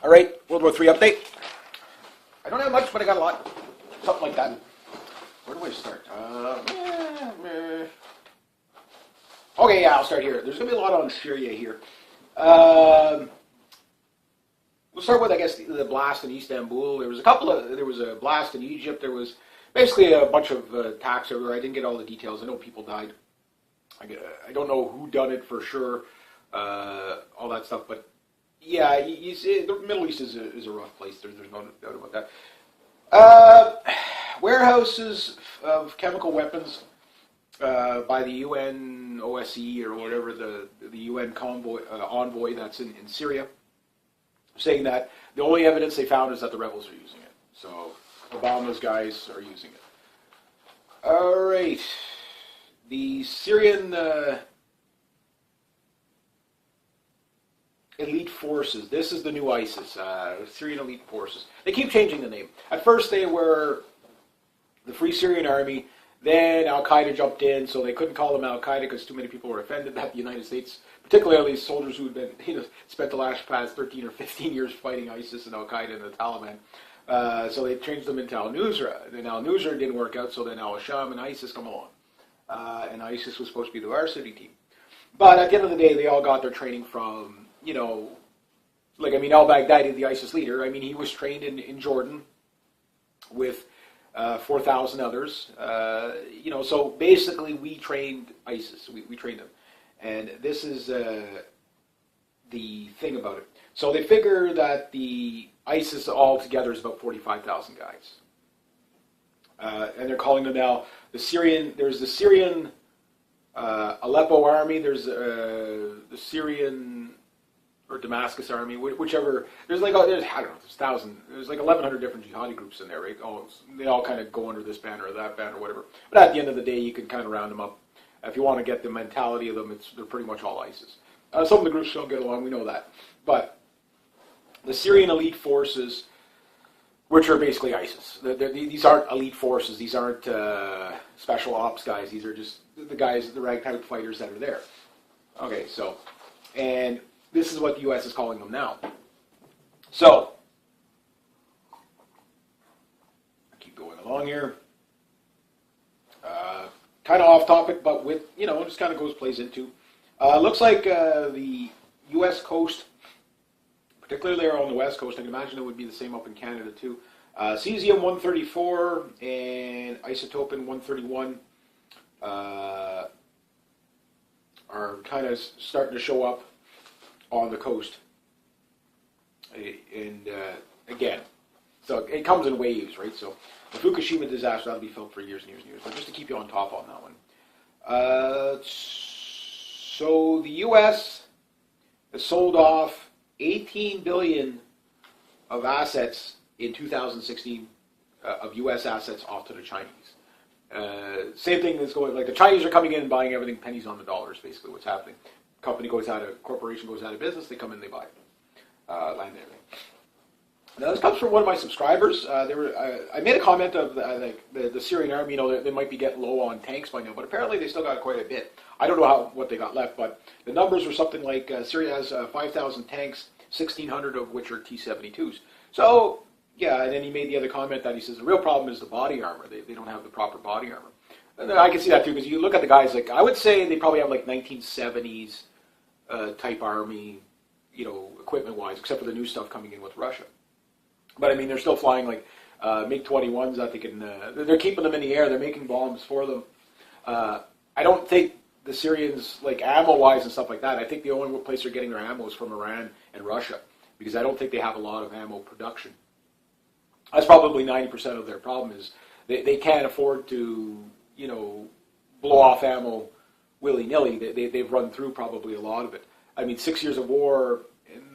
All right, World War III update. I don't have much, but I got a lot. Something like that. Where do I start? Okay, yeah, I'll start here. There's going to be a lot on Syria here. We'll start with, I guess, the blast in Istanbul. There was a blast in Egypt. There was basically a bunch of attacks everywhere. I didn't get all the details. I know people died. I don't know who done it for sure, all that stuff, but yeah, you see, the Middle East is a rough place. There's no doubt about that. Warehouses of chemical weapons by the UN OSCE or whatever, the UN envoy that's in Syria, saying that the only evidence they found is that the rebels are using it. So Obama's guys are using it. All right. The Syrian elite forces. This is the new ISIS, Syrian elite forces. They keep changing the name. At first they were the Free Syrian Army. Then Al-Qaeda jumped in, so they couldn't call them Al-Qaeda because too many people were offended that the United States, particularly these soldiers who had been, spent the past 13 or 15 years fighting ISIS and Al-Qaeda and the Taliban. So they changed them into Al-Nusra. Then Al-Nusra didn't work out, so then Al-Sham and ISIS come along. And ISIS was supposed to be the varsity team. But at the end of the day, they all got their training from, al-Baghdadi, the ISIS leader, he was trained in Jordan with 4,000 others. So basically we trained ISIS. We trained them. And this is the thing about it. So they figure that the ISIS altogether is about 45,000 guys. And they're calling them now there's the Syrian Aleppo army, there's the Syrian or Damascus army, whichever. There's like there's 1,100 different jihadi groups in there, right? They all kind of go under this banner or that banner or whatever. But at the end of the day, you can kind of round them up. If you want to get the mentality of them, they're pretty much all ISIS. Some of the groups don't get along, we know that. But the Syrian elite forces, which are basically ISIS. These aren't elite forces. These aren't special ops guys. These are just the guys, the ragtag fighters that are there. Okay, and this is what the U.S. is calling them now. So, I keep going along here. Kind of off topic, but with, it just kind of plays into. Looks like the U.S. coast, particularly there on the west coast, I can imagine it would be the same up in Canada too. Cesium-134 and isotopin-131 are kind of starting to show up on the coast. And again, so it comes in waves, right? So the Fukushima disaster, that'll be felt for years and years and years. But just to keep you on top on that one. So the U.S. has sold off 18 billion of assets in 2016 of U.S. assets off to the Chinese. Same thing is going, like the Chinese are coming in and buying everything pennies on the dollar is basically what's happening. Corporation goes out of business, they come in, they buy land and everything. Now this comes from one of my subscribers. I made a comment of the Syrian army, they might be getting low on tanks by now, but apparently they still got quite a bit. I don't know what they got left, but the numbers were something like Syria has 5,000 tanks, 1,600 of which are T-72s. So, yeah, and then he made the other comment that he says the real problem is the body armor. They don't have the proper body armor. And I can see that too, because you look at the guys, I would say they probably have 1970s type army, equipment-wise, except for the new stuff coming in with Russia. But they're still flying MiG-21s that they can. They're keeping them in the air. They're making bombs for them. I don't think the Syrians, ammo-wise and stuff like that. I think the only place they're getting their ammo is from Iran and Russia, because I don't think they have a lot of ammo production. That's probably 90% of their problem is they can't afford to, blow off ammo willy-nilly. They've run through probably a lot of it. 6 years of war,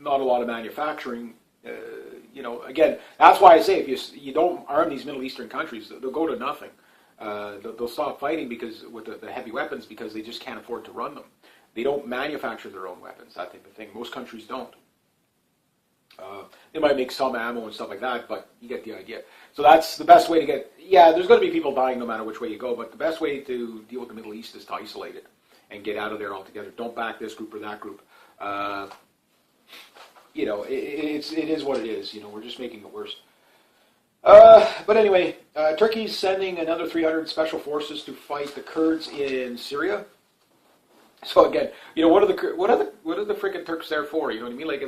not a lot of manufacturing. Again, that's why I say if you don't arm these Middle Eastern countries, they'll go to nothing. They'll stop fighting with the heavy weapons because they just can't afford to run them. They don't manufacture their own weapons, that type of thing. Most countries don't. They might make some ammo and stuff like that, but you get the idea. So that's the best way to get. Yeah, there's going to be people dying no matter which way you go, but the best way to deal with the Middle East is to isolate it and get out of there altogether. Don't back this group or that group. it is what it is. We're just making it worse. But anyway, Turkey's sending another 300 special forces to fight the Kurds in Syria. So again, what are the freaking Turks there for? You know what I mean? Like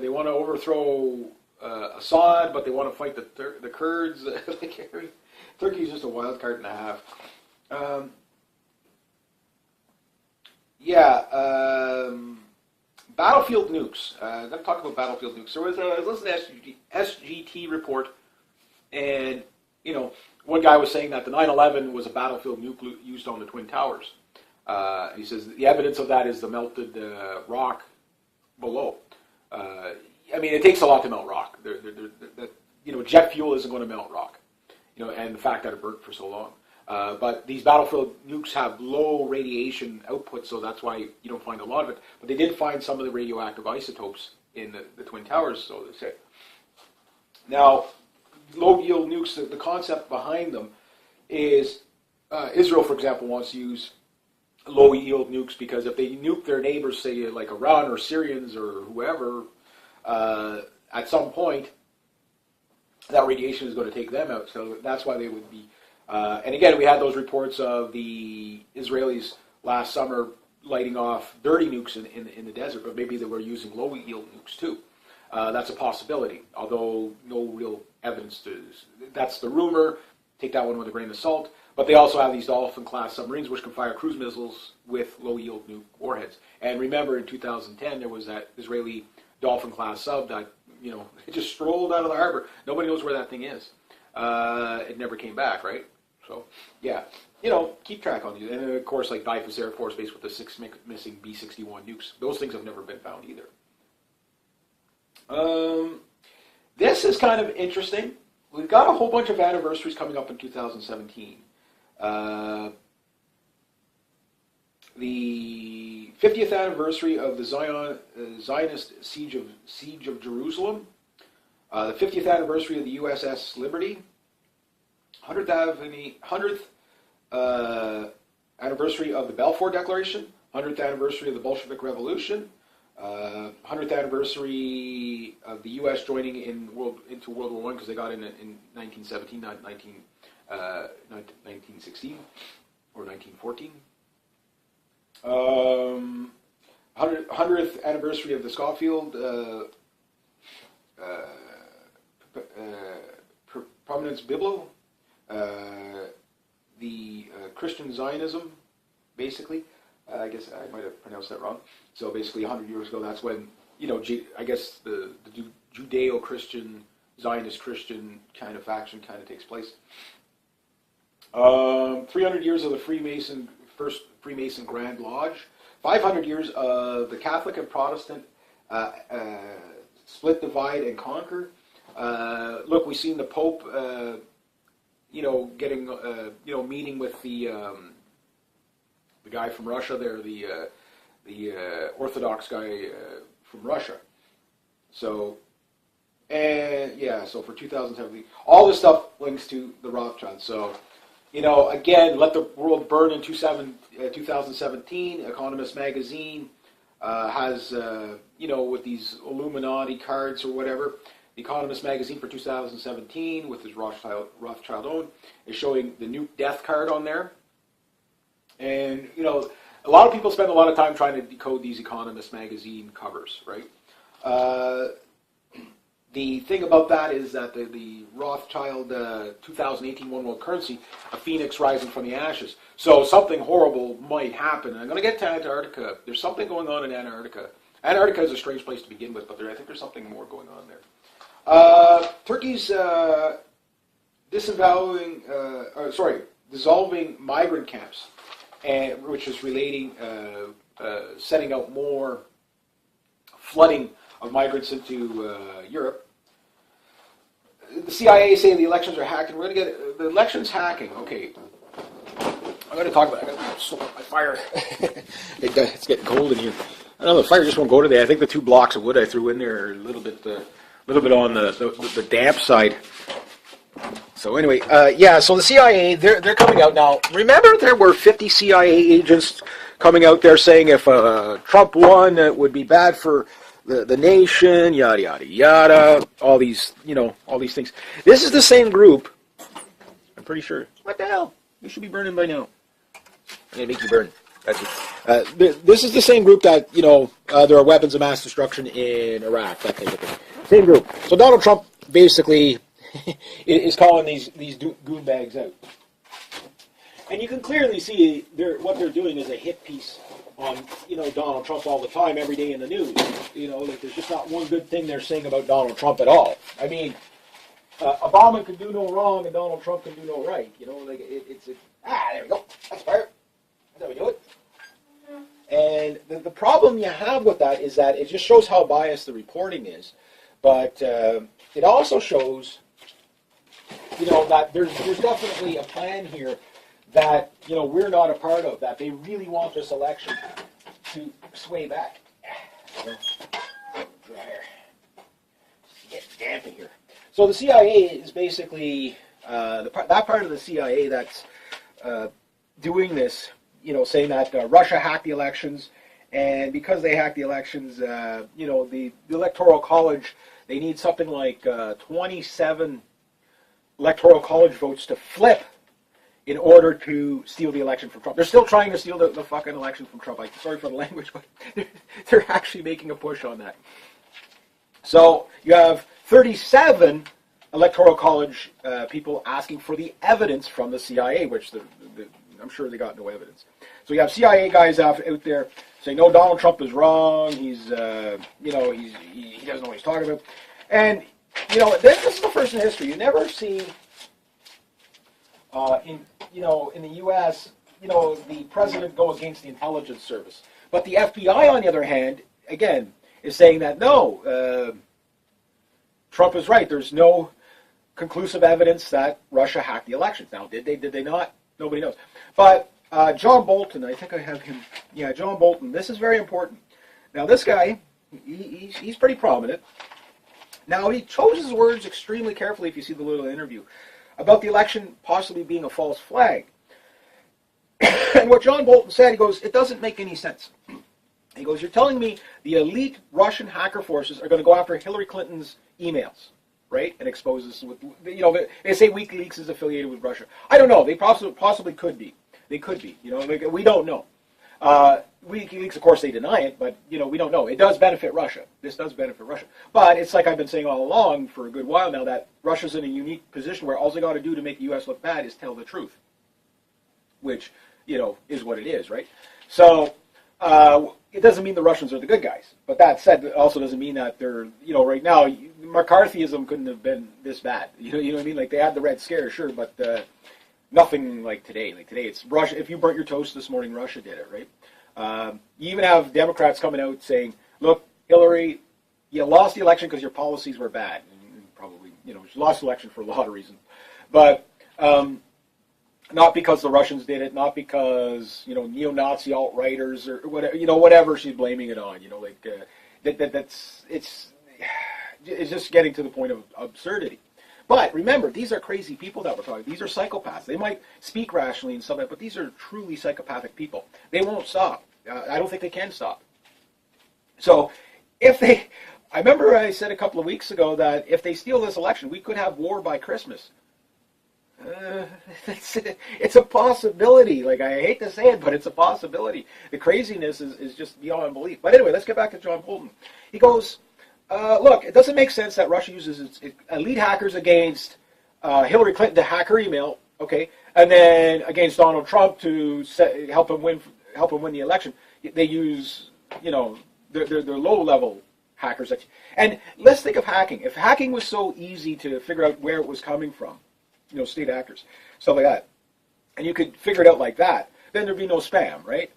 they want to overthrow Assad, but they want to fight the Kurds. Turkey's just a wild card and a half. Battlefield nukes. I'm going to talk about battlefield nukes. There was I was listening to SGT report, and one guy was saying that the 9/11 was a battlefield nuke used on the Twin Towers. He says the evidence of that is the melted rock below. It takes a lot to melt rock. Jet fuel isn't going to melt rock. And the fact that it burnt for so long. But these battlefield nukes have low radiation output, so that's why you don't find a lot of it. But they did find some of the radioactive isotopes in the Twin Towers, so they say. Now, low-yield nukes, the concept behind them is Israel, for example, wants to use low-yield nukes because if they nuke their neighbors, say like Iran or Syrians or whoever, at some point, that radiation is going to take them out. So that's why they would be. And again, we had those reports of the Israelis last summer lighting off dirty nukes in the desert, but maybe they were using low-yield nukes too. That's a possibility, although no real evidence that's the rumor. Take that one with a grain of salt. But they also have these Dolphin-class submarines which can fire cruise missiles with low-yield nuke warheads. And remember, in 2010, there was that Israeli Dolphin-class sub that, it just strolled out of the harbor. Nobody knows where that thing is. It never came back, right? So, yeah, keep track on these. And of course, like Dreyfus Air Force Base with the 6 missing B-61 nukes. Those things have never been found either. This is kind of interesting. We've got a whole bunch of anniversaries coming up in 2017. The 50th anniversary of the Zionist siege of Jerusalem. The 50th anniversary of the USS Liberty. 100th anniversary of the Balfour Declaration. 100th anniversary of the Bolshevik Revolution. 100th anniversary of the U.S. joining into World War I because they got in 1917, not 1916 or 1914. 100th anniversary of the Schofield Prominence Biblo, the Christian Zionism, basically. I guess I might have pronounced that wrong. So basically 100 years ago, that's when, I guess the Judeo-Christian, Zionist Christian kind of faction kind of takes place. 300 years of the first Freemason Grand Lodge. 500 years of the Catholic and Protestant split, divide, and conquer. Look, we've seen the Pope, getting, meeting with the guy from Russia there, the Orthodox guy from Russia. So, so for 2017, all this stuff links to the Rothschilds. So, again, Let the World Burn in 2017, Economist Magazine has, with these Illuminati cards or whatever, the Economist Magazine for 2017, with his Rothschild own, is showing the nuke death card on there. And, a lot of people spend a lot of time trying to decode these Economist Magazine covers, right? The thing about that is that the Rothschild 2018 One World Currency, a phoenix rising from the ashes. So something horrible might happen. I'm going to get to Antarctica. There's something going on in Antarctica. Antarctica is a strange place to begin with, but I think there's something more going on there. Turkey's dissolving migrant camps, which is relating, setting out more flooding of migrants into Europe. The CIA say the elections are hacked, and we're going to get the elections hacking. Okay, I'm going to talk about it. I'm going to smoke my fire. It's getting cold in here. I don't know, the fire just won't go today. I think the 2 blocks of wood I threw in there are a little bit on the damp side. So anyway, so the CIA, they're coming out now. Remember, there were 50 CIA agents coming out there saying if Trump won, it would be bad for the nation, yada yada yada, all these all these things. This is the same group. I'm pretty sure. What the hell? You should be burning by now. I'm gonna make you burn. That's it. This is the same group that there are weapons of mass destruction in Iraq. That kind of thing. Same group. So Donald Trump basically is calling these goon bags out. And you can clearly see what they're doing is a hit piece on Donald Trump all the time, every day in the news. Like there's just not one good thing they're saying about Donald Trump at all. I mean, Obama can do no wrong and Donald Trump can do no right. Like there we go. That's fire. That's how we do it. And the problem you have with that is that it just shows how biased the reporting is, but it also shows that there's definitely a plan here that we're not a part of, that they really want this election to sway back. Get damp in here. So the CIA is basically that part of the CIA that's doing this, saying that Russia hacked the elections, and because they hacked the elections, the Electoral College, they need something like 27 Electoral College votes to flip in order to steal the election from Trump. They're still trying to steal the fucking election from Trump. Sorry for the language, but they're actually making a push on that. So you have 37 Electoral College people asking for the evidence from the CIA, which I'm sure they got no evidence. So you have CIA guys out there saying, no, Donald Trump is wrong. He's, he doesn't know what he's talking about. And, this is the first in history. You never see in the U.S., the president go against the intelligence service. But the FBI, on the other hand, again, is saying that, no, Trump is right. There's no conclusive evidence that Russia hacked the elections. Now, did they not? Nobody knows. But John Bolton, I think I have him. Yeah, John Bolton. This is very important. Now, this guy, he's pretty prominent. Now, he chose his words extremely carefully, if you see the little interview, about the election possibly being a false flag. And what John Bolton said, he goes, it doesn't make any sense. He goes, you're telling me the elite Russian hacker forces are going to go after Hillary Clinton's emails, right? And expose us with, they say WikiLeaks is affiliated with Russia. I don't know. They possibly could be. They could be. We don't know. WikiLeaks, of course, they deny it, but, we don't know. It does benefit Russia. This does benefit Russia. But it's like I've been saying all along for a good while now, that Russia's in a unique position where all they got to do to make the U.S. look bad is tell the truth, which, is what it is, right? So it doesn't mean the Russians are the good guys. But that said, it also doesn't mean that they're, right now, McCarthyism couldn't have been this bad. You know what I mean? Like, they had the Red Scare, sure, but nothing like today. Like today, it's Russia. If you burnt your toast this morning, Russia did it, right? You even have Democrats coming out saying, look, Hillary, you lost the election because your policies were bad. And probably, she lost the election for a lot of reasons. But not because the Russians did it, not because, neo-Nazi alt-righters or whatever, whatever she's blaming it on. It's just getting to the point of absurdity. But remember, these are crazy people that we're talking. These are psychopaths. They might speak rationally and stuff like that, but these are truly psychopathic people. They won't stop. I don't think they can stop. So I remember I said a couple of weeks ago that if they steal this election, we could have war by Christmas. It's a possibility. Like, I hate to say it, but it's a possibility. The craziness is just beyond belief. But anyway, let's get back to John Bolton. He goes, look, it doesn't make sense that Russia uses its elite hackers against Hillary Clinton to hack her email, okay, and then against Donald Trump to help him win the election. They use, their low-level hackers. And let's think of hacking. If hacking was so easy to figure out where it was coming from, state actors, stuff like that, and you could figure it out like that, then there'd be no spam, right?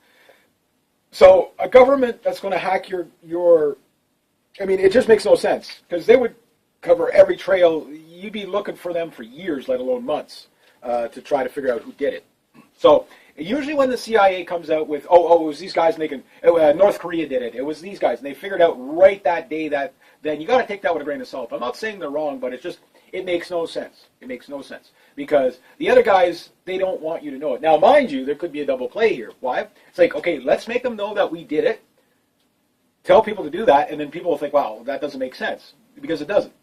So a government that's going to hack your it just makes no sense, because they would cover every trail. You'd be looking for them for years, let alone months, to try to figure out who did it. So usually when the CIA comes out with, it was these guys making, North Korea did it, it was these guys, and they figured out right that day then you got to take that with a grain of salt. I'm not saying they're wrong, but it makes no sense. It makes no sense, because the other guys, they don't want you to know it. Now, mind you, there could be a double play here. Why? It's like, okay, let's make them know that we did it, tell people to do that, and then people will think, wow, that doesn't make sense, because it doesn't.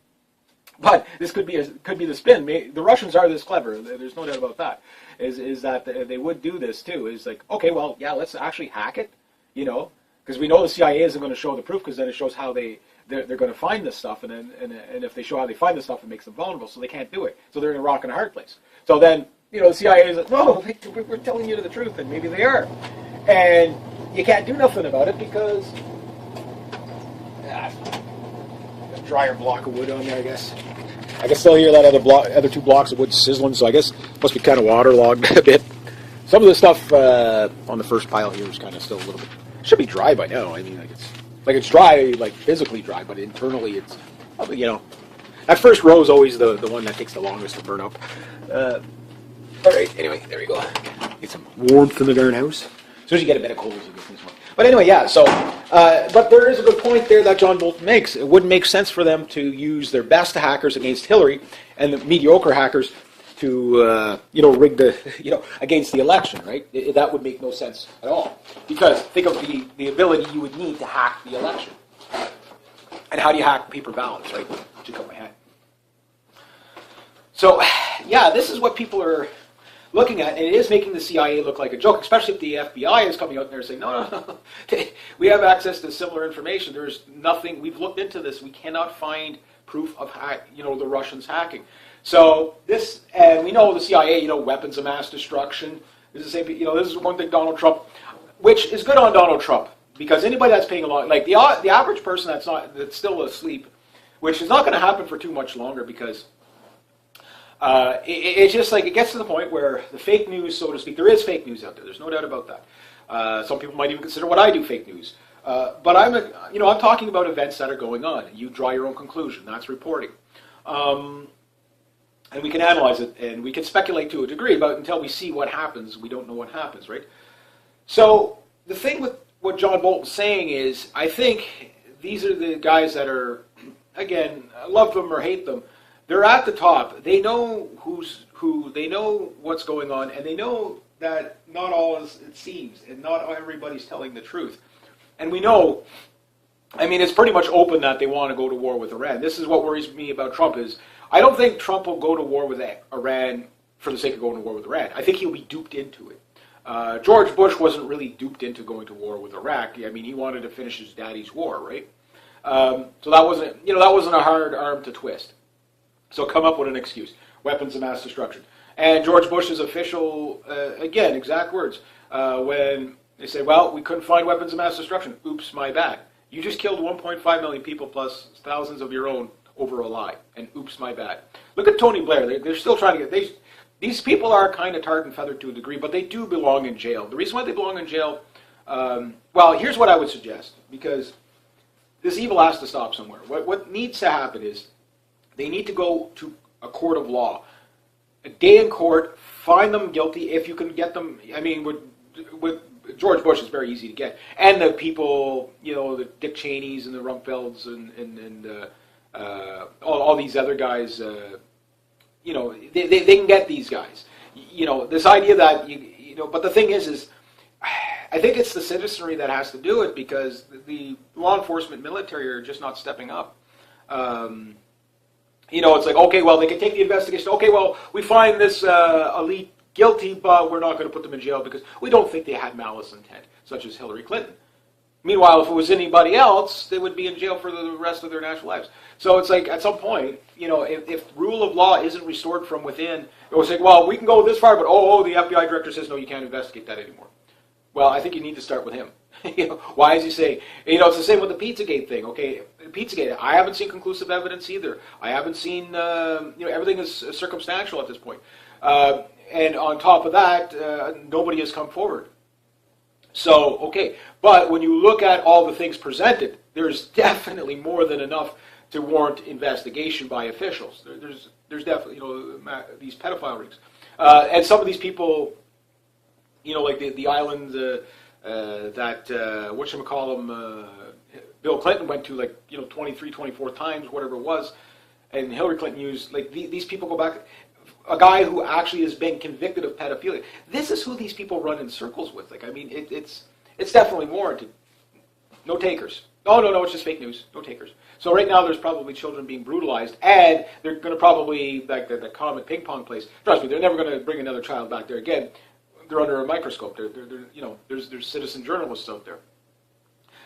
But this could be the spin. The Russians are this clever. There's no doubt about that. Is that they would do this too? Is like, okay, well, yeah, let's actually hack it, because we know the CIA isn't going to show the proof, because then it shows how they're going to find this stuff, and if they show how they find this stuff, it makes them vulnerable, so they can't do it. So they're in a rock and a hard place. So then, the CIA is like, no, we're telling you the truth, and maybe they are, and you can't do nothing about it because a drier block of wood on there, I guess. I can still hear that other 2 blocks of wood sizzling, so I guess it must be kind of waterlogged a bit. Some of the stuff on the first pile here is kind of still a little bit. Should be dry by now. I mean, it's dry, like physically dry, but internally it's, that first row is always the one that takes the longest to burn up. All right, anyway, there we go. Get some warmth in the darn house. As soon as you get a bit of cold, you get this one. But anyway, yeah, so, but there is a good point there that John Bolton makes. It wouldn't make sense for them to use their best hackers against Hillary and the mediocre hackers to, rig against the election, right? That would make no sense at all. Because think of the ability you would need to hack the election. And how do you hack paper ballots, right? To cut my head. So, yeah, this is what people are looking at, and it is making the CIA look like a joke, especially if the FBI is coming out there saying, no, we have access to similar information. There's nothing, we've looked into this, we cannot find proof of, the Russians hacking. So this, and we know the CIA, weapons of mass destruction. This is the same, this is one thing Donald Trump, which is good on Donald Trump, because anybody that's paying along, like the average person that's still asleep, which is not going to happen for too much longer, because it's just like it gets to the point where the fake news, so to speak, there is fake news out there. There's no doubt about that. Some people might even consider what I do fake news. But I'm talking about events that are going on. You draw your own conclusion. That's reporting. And we can analyze it, and we can speculate to a degree, but until we see what happens, we don't know what happens, right? So the thing with what John Bolton's saying is, I think these are the guys that are, again, love them or hate them, they're at the top. They know who's who. They know what's going on, and they know that not all as it seems, and not everybody's telling the truth. And we know, I mean, it's pretty much open that they want to go to war with Iran. This is what worries me about Trump is, I don't think Trump will go to war with Iran for the sake of going to war with Iran. I think he'll be duped into it. George Bush wasn't really duped into going to war with Iraq. I mean, he wanted to finish his daddy's war, right? So that wasn't a hard arm to twist. So come up with an excuse. Weapons of mass destruction. And George Bush's official, again, exact words, when they say, well, we couldn't find weapons of mass destruction. Oops, my bad. You just killed 1.5 million people plus thousands of your own over a lie. And oops, my bad. Look at Tony Blair. They're still trying to get... These people are kind of tarred and feathered to a degree, but they do belong in jail. The reason why they belong in jail, well, here's what I would suggest, because this evil has to stop somewhere. What needs to happen is they need to go to a court of law. A day in court, find them guilty if you can get them. I mean, with George Bush, it's very easy to get. And the people, the Dick Cheneys and the Rumsfelds and all these other guys, they can get these guys. This idea that, but the thing is I think it's the citizenry that has to do it, because the law enforcement military are just not stepping up. It's like, okay, well, they can take the investigation. Okay, well, we find this elite guilty, but we're not going to put them in jail because we don't think they had malice intent, such as Hillary Clinton. Meanwhile, if it was anybody else, they would be in jail for the rest of their natural lives. So it's like, at some point, if rule of law isn't restored from within, it was like, well, we can go this far, but the FBI director says, no, you can't investigate that anymore. Well, I think you need to start with him. Why is he saying? It's the same with the Pizzagate thing. Okay, Pizzagate. I haven't seen conclusive evidence either. I haven't seen. Everything is circumstantial at this point. And on top of that, nobody has come forward. So okay, but when you look at all the things presented, there's definitely more than enough to warrant investigation by officials. There's definitely these pedophile rings, and some of these people, like the island. That whatchamacallem, Bill Clinton went to 23, 24 times, whatever it was, and Hillary Clinton used, these people go back, a guy who actually has been convicted of pedophilia. This is who these people run in circles with. It's definitely warranted. No takers. Oh, no, it's just fake news. No takers. So right now there's probably children being brutalized, and they're going to probably, like the comic ping pong place, trust me, they're never going to bring another child back there again. They're under a microscope. There's citizen journalists out there.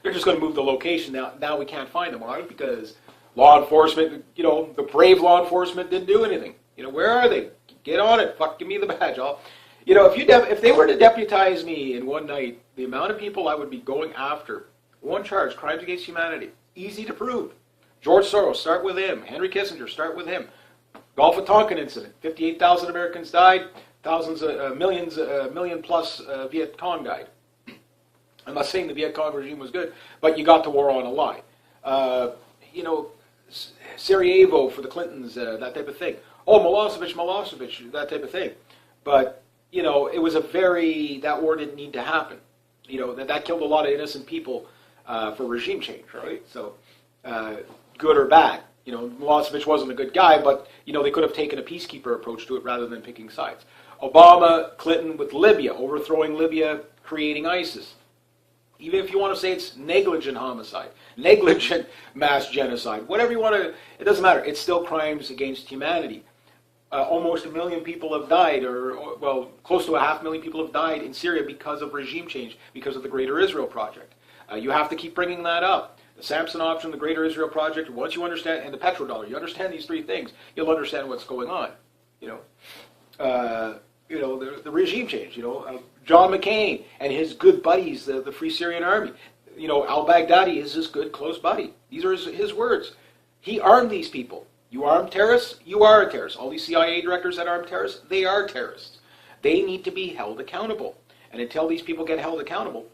They're just going to move the location. Now we can't find them. Why? Because law enforcement, the brave law enforcement didn't do anything. Where are they? Get on it. Fuck, give me the badge. If they were to deputize me in one night, the amount of people I would be going after, one charge, crimes against humanity, easy to prove. George Soros, start with him. Henry Kissinger, start with him. Gulf of Tonkin incident, 58,000 Americans died, million plus Viet Cong died. I'm not saying the Viet Cong regime was good, but you got to war on a lie. Sarajevo for the Clintons, that type of thing. Oh, Milosevic, that type of thing. But, it was that war didn't need to happen. That killed a lot of innocent people for regime change, right? So, good or bad. Milosevic wasn't a good guy, but, they could have taken a peacekeeper approach to it rather than picking sides. Obama, Clinton with Libya, overthrowing Libya, creating ISIS. Even if you want to say it's negligent homicide, negligent mass genocide, whatever you want to, it doesn't matter. It's still crimes against humanity. Almost 1 million people have died, close to 500,000 people have died in Syria because of regime change, because of the Greater Israel Project. You have to keep bringing that up. The Samson Option, the Greater Israel Project, once you understand, and the petrodollar, you understand these three things, you'll understand what's going on. The regime change, John McCain and his good buddies, the Free Syrian Army. Al-Baghdadi is his good, close buddy. These are his words. He armed these people. You armed terrorists, you are a terrorist. All these CIA directors that armed terrorists, they are terrorists. They need to be held accountable. And until these people get held accountable,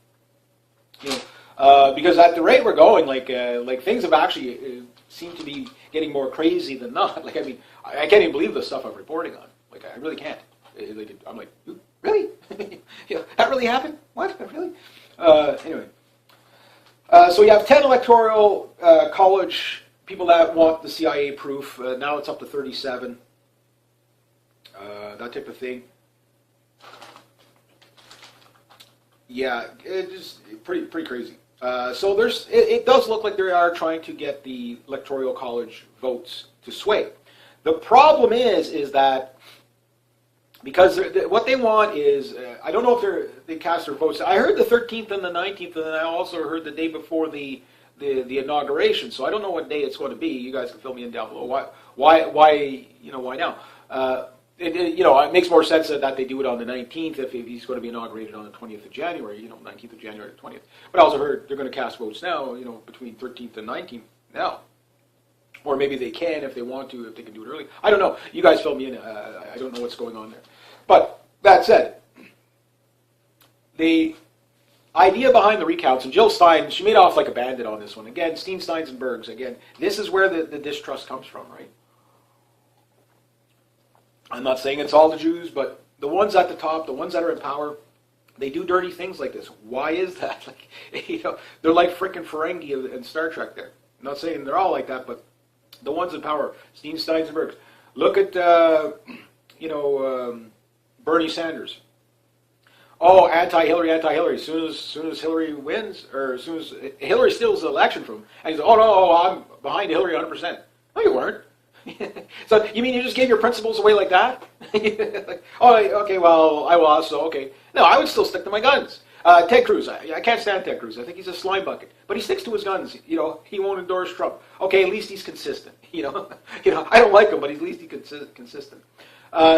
because at the rate we're going, like things have actually seemed to be getting more crazy than not. I can't even believe the stuff I'm reporting on. I really can't. I'm like, really? That really happened? What? Really? Anyway. So you have 10 electoral college people that want the CIA proof. Now it's up to 37. That type of thing. Yeah, it's pretty crazy. So it does look like they are trying to get the electoral college votes to sway. The problem is that because what they want is, I don't know if they cast their votes. I heard the 13th and the 19th, and then I also heard the day before the inauguration. So I don't know what day it's going to be. You guys can fill me in down below. Why now? It makes more sense that they do it on the 19th if he's going to be inaugurated on the 20th of January. 19th of January to 20th. But I also heard they're going to cast votes now. Between 13th and 19th now. Or maybe they can if they want to, if they can do it early. I don't know. You guys fill me in. I don't know what's going on there. But that said, the idea behind the recounts, and Jill Stein, she made off like a bandit on this one. Again, Steins and Bergs. Again, this is where the distrust comes from, right? I'm not saying it's all the Jews, but the ones at the top, the ones that are in power, they do dirty things like this. Why is that? They're like frickin' Ferengi in Star Trek there. I'm not saying they're all like that, but the ones in power, Steins and Bergs. Look at, Bernie Sanders. Oh, anti-Hillary. As soon as Hillary wins, or as soon as Hillary steals the election from him, and he's, oh no, I'm behind Hillary 100%. No, you weren't. So you mean you just gave your principles away like that? Okay, well, I lost, so okay. No, I would still stick to my guns. Ted Cruz, I can't stand Ted Cruz. I think he's a slime bucket, but he sticks to his guns. He won't endorse Trump. Okay, at least he's consistent. I don't like him, but at least he's consistent.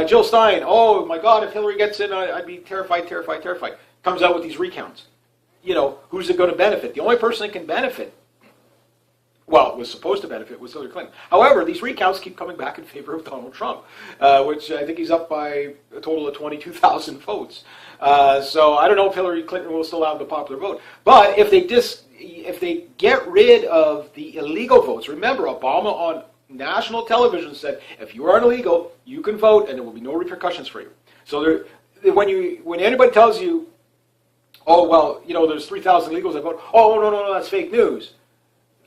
Jill Stein, oh my God, if Hillary gets in, I'd be terrified. Comes out with these recounts. Who's it going to benefit? The only person that can benefit, was supposed to benefit, was Hillary Clinton. However, these recounts keep coming back in favor of Donald Trump, which I think he's up by a total of 22,000 votes. So I don't know if Hillary Clinton will still have the popular vote. But if they get rid of the illegal votes, remember Obama on national television said, if you are illegal, you can vote and there will be no repercussions for you. So when anybody tells you, oh, well, there's 3,000 illegals that vote, oh, no, that's fake news.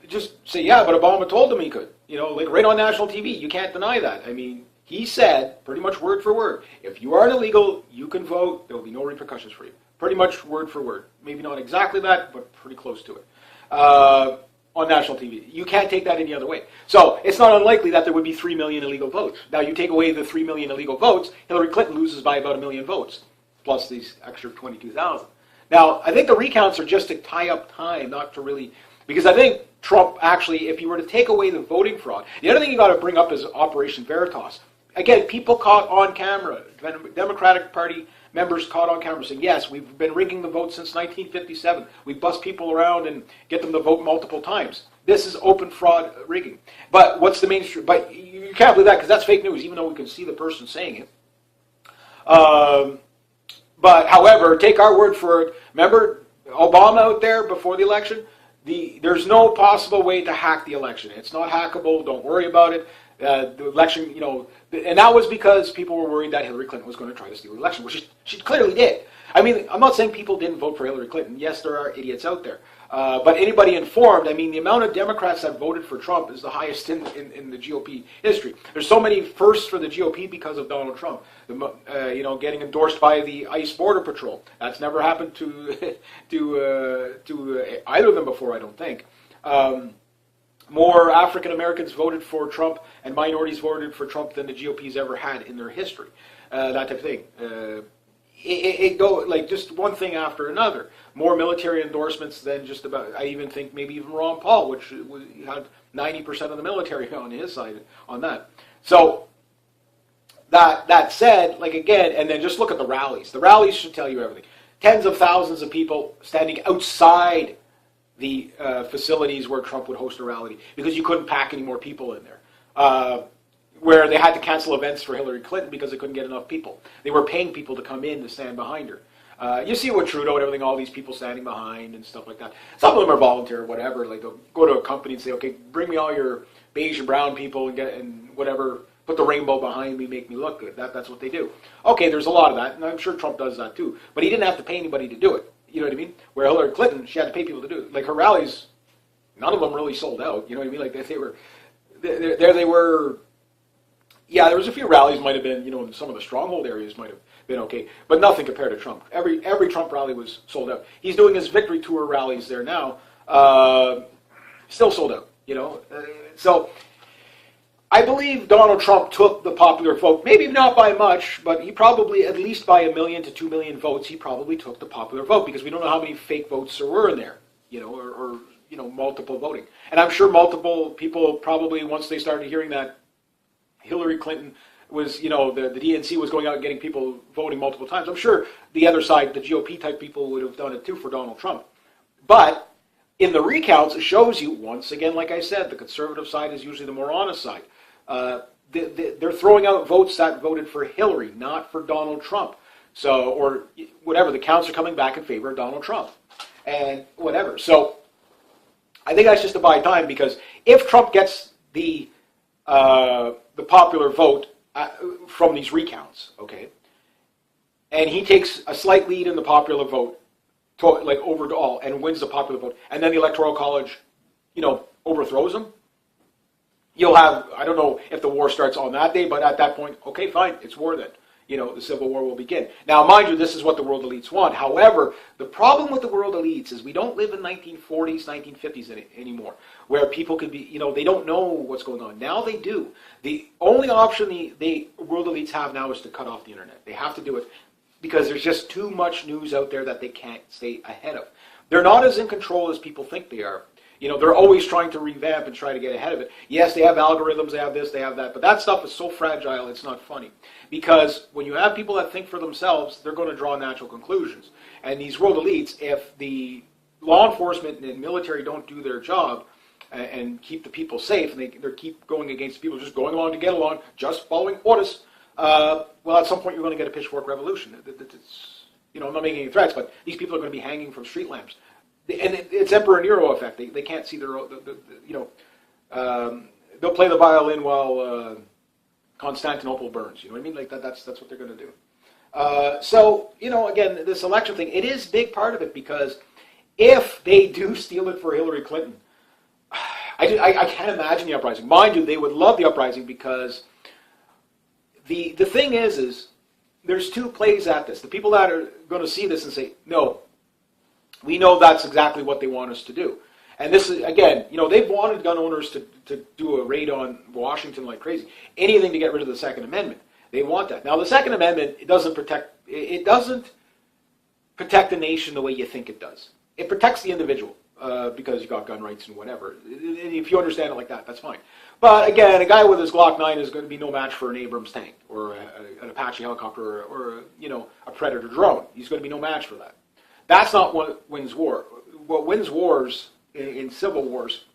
Just say, yeah, but Obama told them he could. Right on national TV. You can't deny that. I mean, he said, pretty much word for word, if you are an illegal, you can vote. There will be no repercussions for you. Pretty much word for word. Maybe not exactly that, but pretty close to it. on national TV. You can't take that any other way. So it's not unlikely that there would be 3 million illegal votes. Now you take away the 3 million illegal votes, Hillary Clinton loses by about 1 million votes, plus these extra 22,000. Now, I think the recounts are just to tie up time, not to really, because I think Trump actually, if you were to take away the voting fraud, the other thing you got to bring up is Operation Veritas. Again, people caught on camera, Democratic Party members caught on camera saying, yes, we've been rigging the vote since 1957. We bust people around and get them to vote multiple times. This is open fraud rigging. But what's the mainstream? But you can't believe that because that's fake news, even though we can see the person saying it. But however, take our word for it. Remember Obama out there before the election? There's no possible way to hack the election. It's not hackable. Don't worry about it. The election, and that was because people were worried that Hillary Clinton was going to try to steal the election, which she clearly did. I mean, I'm not saying people didn't vote for Hillary Clinton. Yes, there are idiots out there. But anybody informed, I mean, the amount of Democrats that voted for Trump is the highest in the GOP history. There's so many firsts for the GOP because of Donald Trump. Getting endorsed by the ICE Border Patrol. That's never happened to either of them before, I don't think. More African Americans voted for Trump and minorities voted for Trump than the GOP's ever had in their history. That type of thing. It go like just one thing after another. More military endorsements than just about. I even think maybe even Ron Paul, which had 90% of the military on his side on that. So that said, like again, and then just look at the rallies. The rallies should tell you everything. Tens of thousands of people standing outside the facilities where Trump would host a rally because you couldn't pack any more people in there. Where they had to cancel events for Hillary Clinton because they couldn't get enough people. They were paying people to come in to stand behind her. You see with Trudeau and everything, all these people standing behind and stuff like that. Some of them are volunteer or whatever. Like they'll go to a company and say, okay, bring me all your beige and brown people and whatever, put the rainbow behind me, make me look good. That's what they do. Okay, there's a lot of that, and I'm sure Trump does that too. But he didn't have to pay anybody to do it. You know what I mean? Where Hillary Clinton, she had to pay people to do it. Like her rallies, none of them really sold out. You know what I mean? Like they were. Yeah, there was a few rallies might have been, in some of the stronghold areas might have been okay, but nothing compared to Trump. Every Trump rally was sold out. He's doing his victory tour rallies there now, still sold out. So I believe Donald Trump took the popular vote, maybe not by much, but he probably, at least by 1 million to 2 million votes, he probably took the popular vote because we don't know how many fake votes there were in there, or multiple voting. And I'm sure multiple people probably, once they started hearing that Hillary Clinton was, the DNC was going out and getting people voting multiple times, I'm sure the other side, the GOP type people would have done it too for Donald Trump. But in the recounts, it shows you, once again, like I said, the conservative side is usually the more honest side. They're throwing out votes that voted for Hillary, not for Donald Trump. So, or whatever, the counts are coming back in favor of Donald Trump. And whatever. So, I think that's just to buy time because if Trump gets the popular vote from these recounts, okay, and he takes a slight lead in the popular vote, overall, and wins the popular vote, and then the Electoral College, overthrows him, you'll have, I don't know if the war starts on that day, but at that point, okay, fine, it's war then. The Civil War will begin. Now, mind you, this is what the world elites want. However, the problem with the world elites is we don't live in 1940s, 1950s anymore, where people could be, they don't know what's going on. Now they do. The only option the world elites have now is to cut off the internet. They have to do it because there's just too much news out there that they can't stay ahead of. They're not as in control as people think they are. They're always trying to revamp and try to get ahead of it. Yes, they have algorithms, they have this, they have that, but that stuff is so fragile, it's not funny. Because when you have people that think for themselves, they're going to draw natural conclusions. And these world elites, if the law enforcement and military don't do their job and keep the people safe, and they keep going against people just going along to get along, just following orders, well, at some point you're going to get a pitchfork revolution. I'm not making any threats, but these people are going to be hanging from street lamps. And it's Emperor Nero effect. They can't see they'll play the violin while Constantinople burns. You know what I mean? Like that's what they're going to do. So again, this election thing, it is a big part of it because if they do steal it for Hillary Clinton, I can't imagine the uprising. Mind you, they would love the uprising because the thing is there's two plays at this. The people that are going to see this and say, no, we know that's exactly what they want us to do. And this is, again, they've wanted gun owners to do a raid on Washington like crazy. Anything to get rid of the Second Amendment. They want that. Now, the Second Amendment, it doesn't protect the nation the way you think it does. It protects the individual because you got gun rights and whatever. If you understand it like that, that's fine. But again, a guy with his Glock 9 is going to be no match for an Abrams tank or an Apache helicopter or a Predator drone. He's going to be no match for that. That's not what wins war. What wins wars in civil wars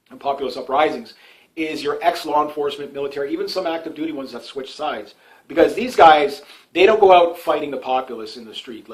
and populist uprisings is your ex-law enforcement, military, even some active duty ones that switch sides. Because these guys, they don't go out fighting the populace in the street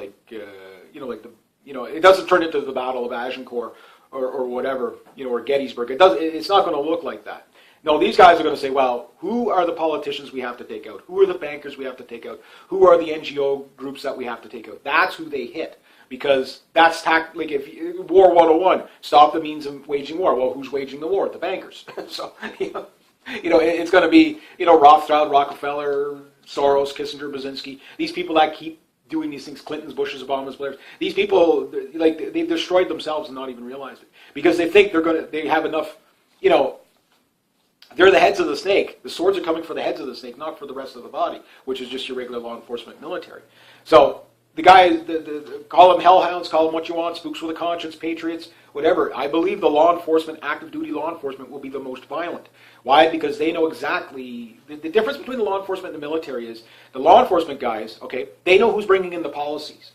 it doesn't turn into the Battle of Agincourt or whatever, or Gettysburg. It's not going to look like that. No, these guys are going to say, well, who are the politicians we have to take out? Who are the bankers we have to take out? Who are the NGO groups that we have to take out? That's who they hit. Because that's if War 101, stop the means of waging war. Well, who's waging the war? The bankers. So, it's going to be, Rothschild, Rockefeller, Soros, Kissinger, Brzezinski, these people that keep doing these things, Clintons, Bushes, Obamas, Blairs. These people, they've destroyed themselves and not even realized it. Because they think they have enough, they're the heads of the snake. The swords are coming for the heads of the snake, not for the rest of the body, which is just your regular law enforcement military. So, the guys, call them hellhounds, call them what you want, spooks with a conscience, patriots, whatever. I believe the law enforcement, active duty law enforcement, will be the most violent. Why? Because they know exactly, the difference between the law enforcement and the military is, the law enforcement guys, okay, they know who's bringing in the policies.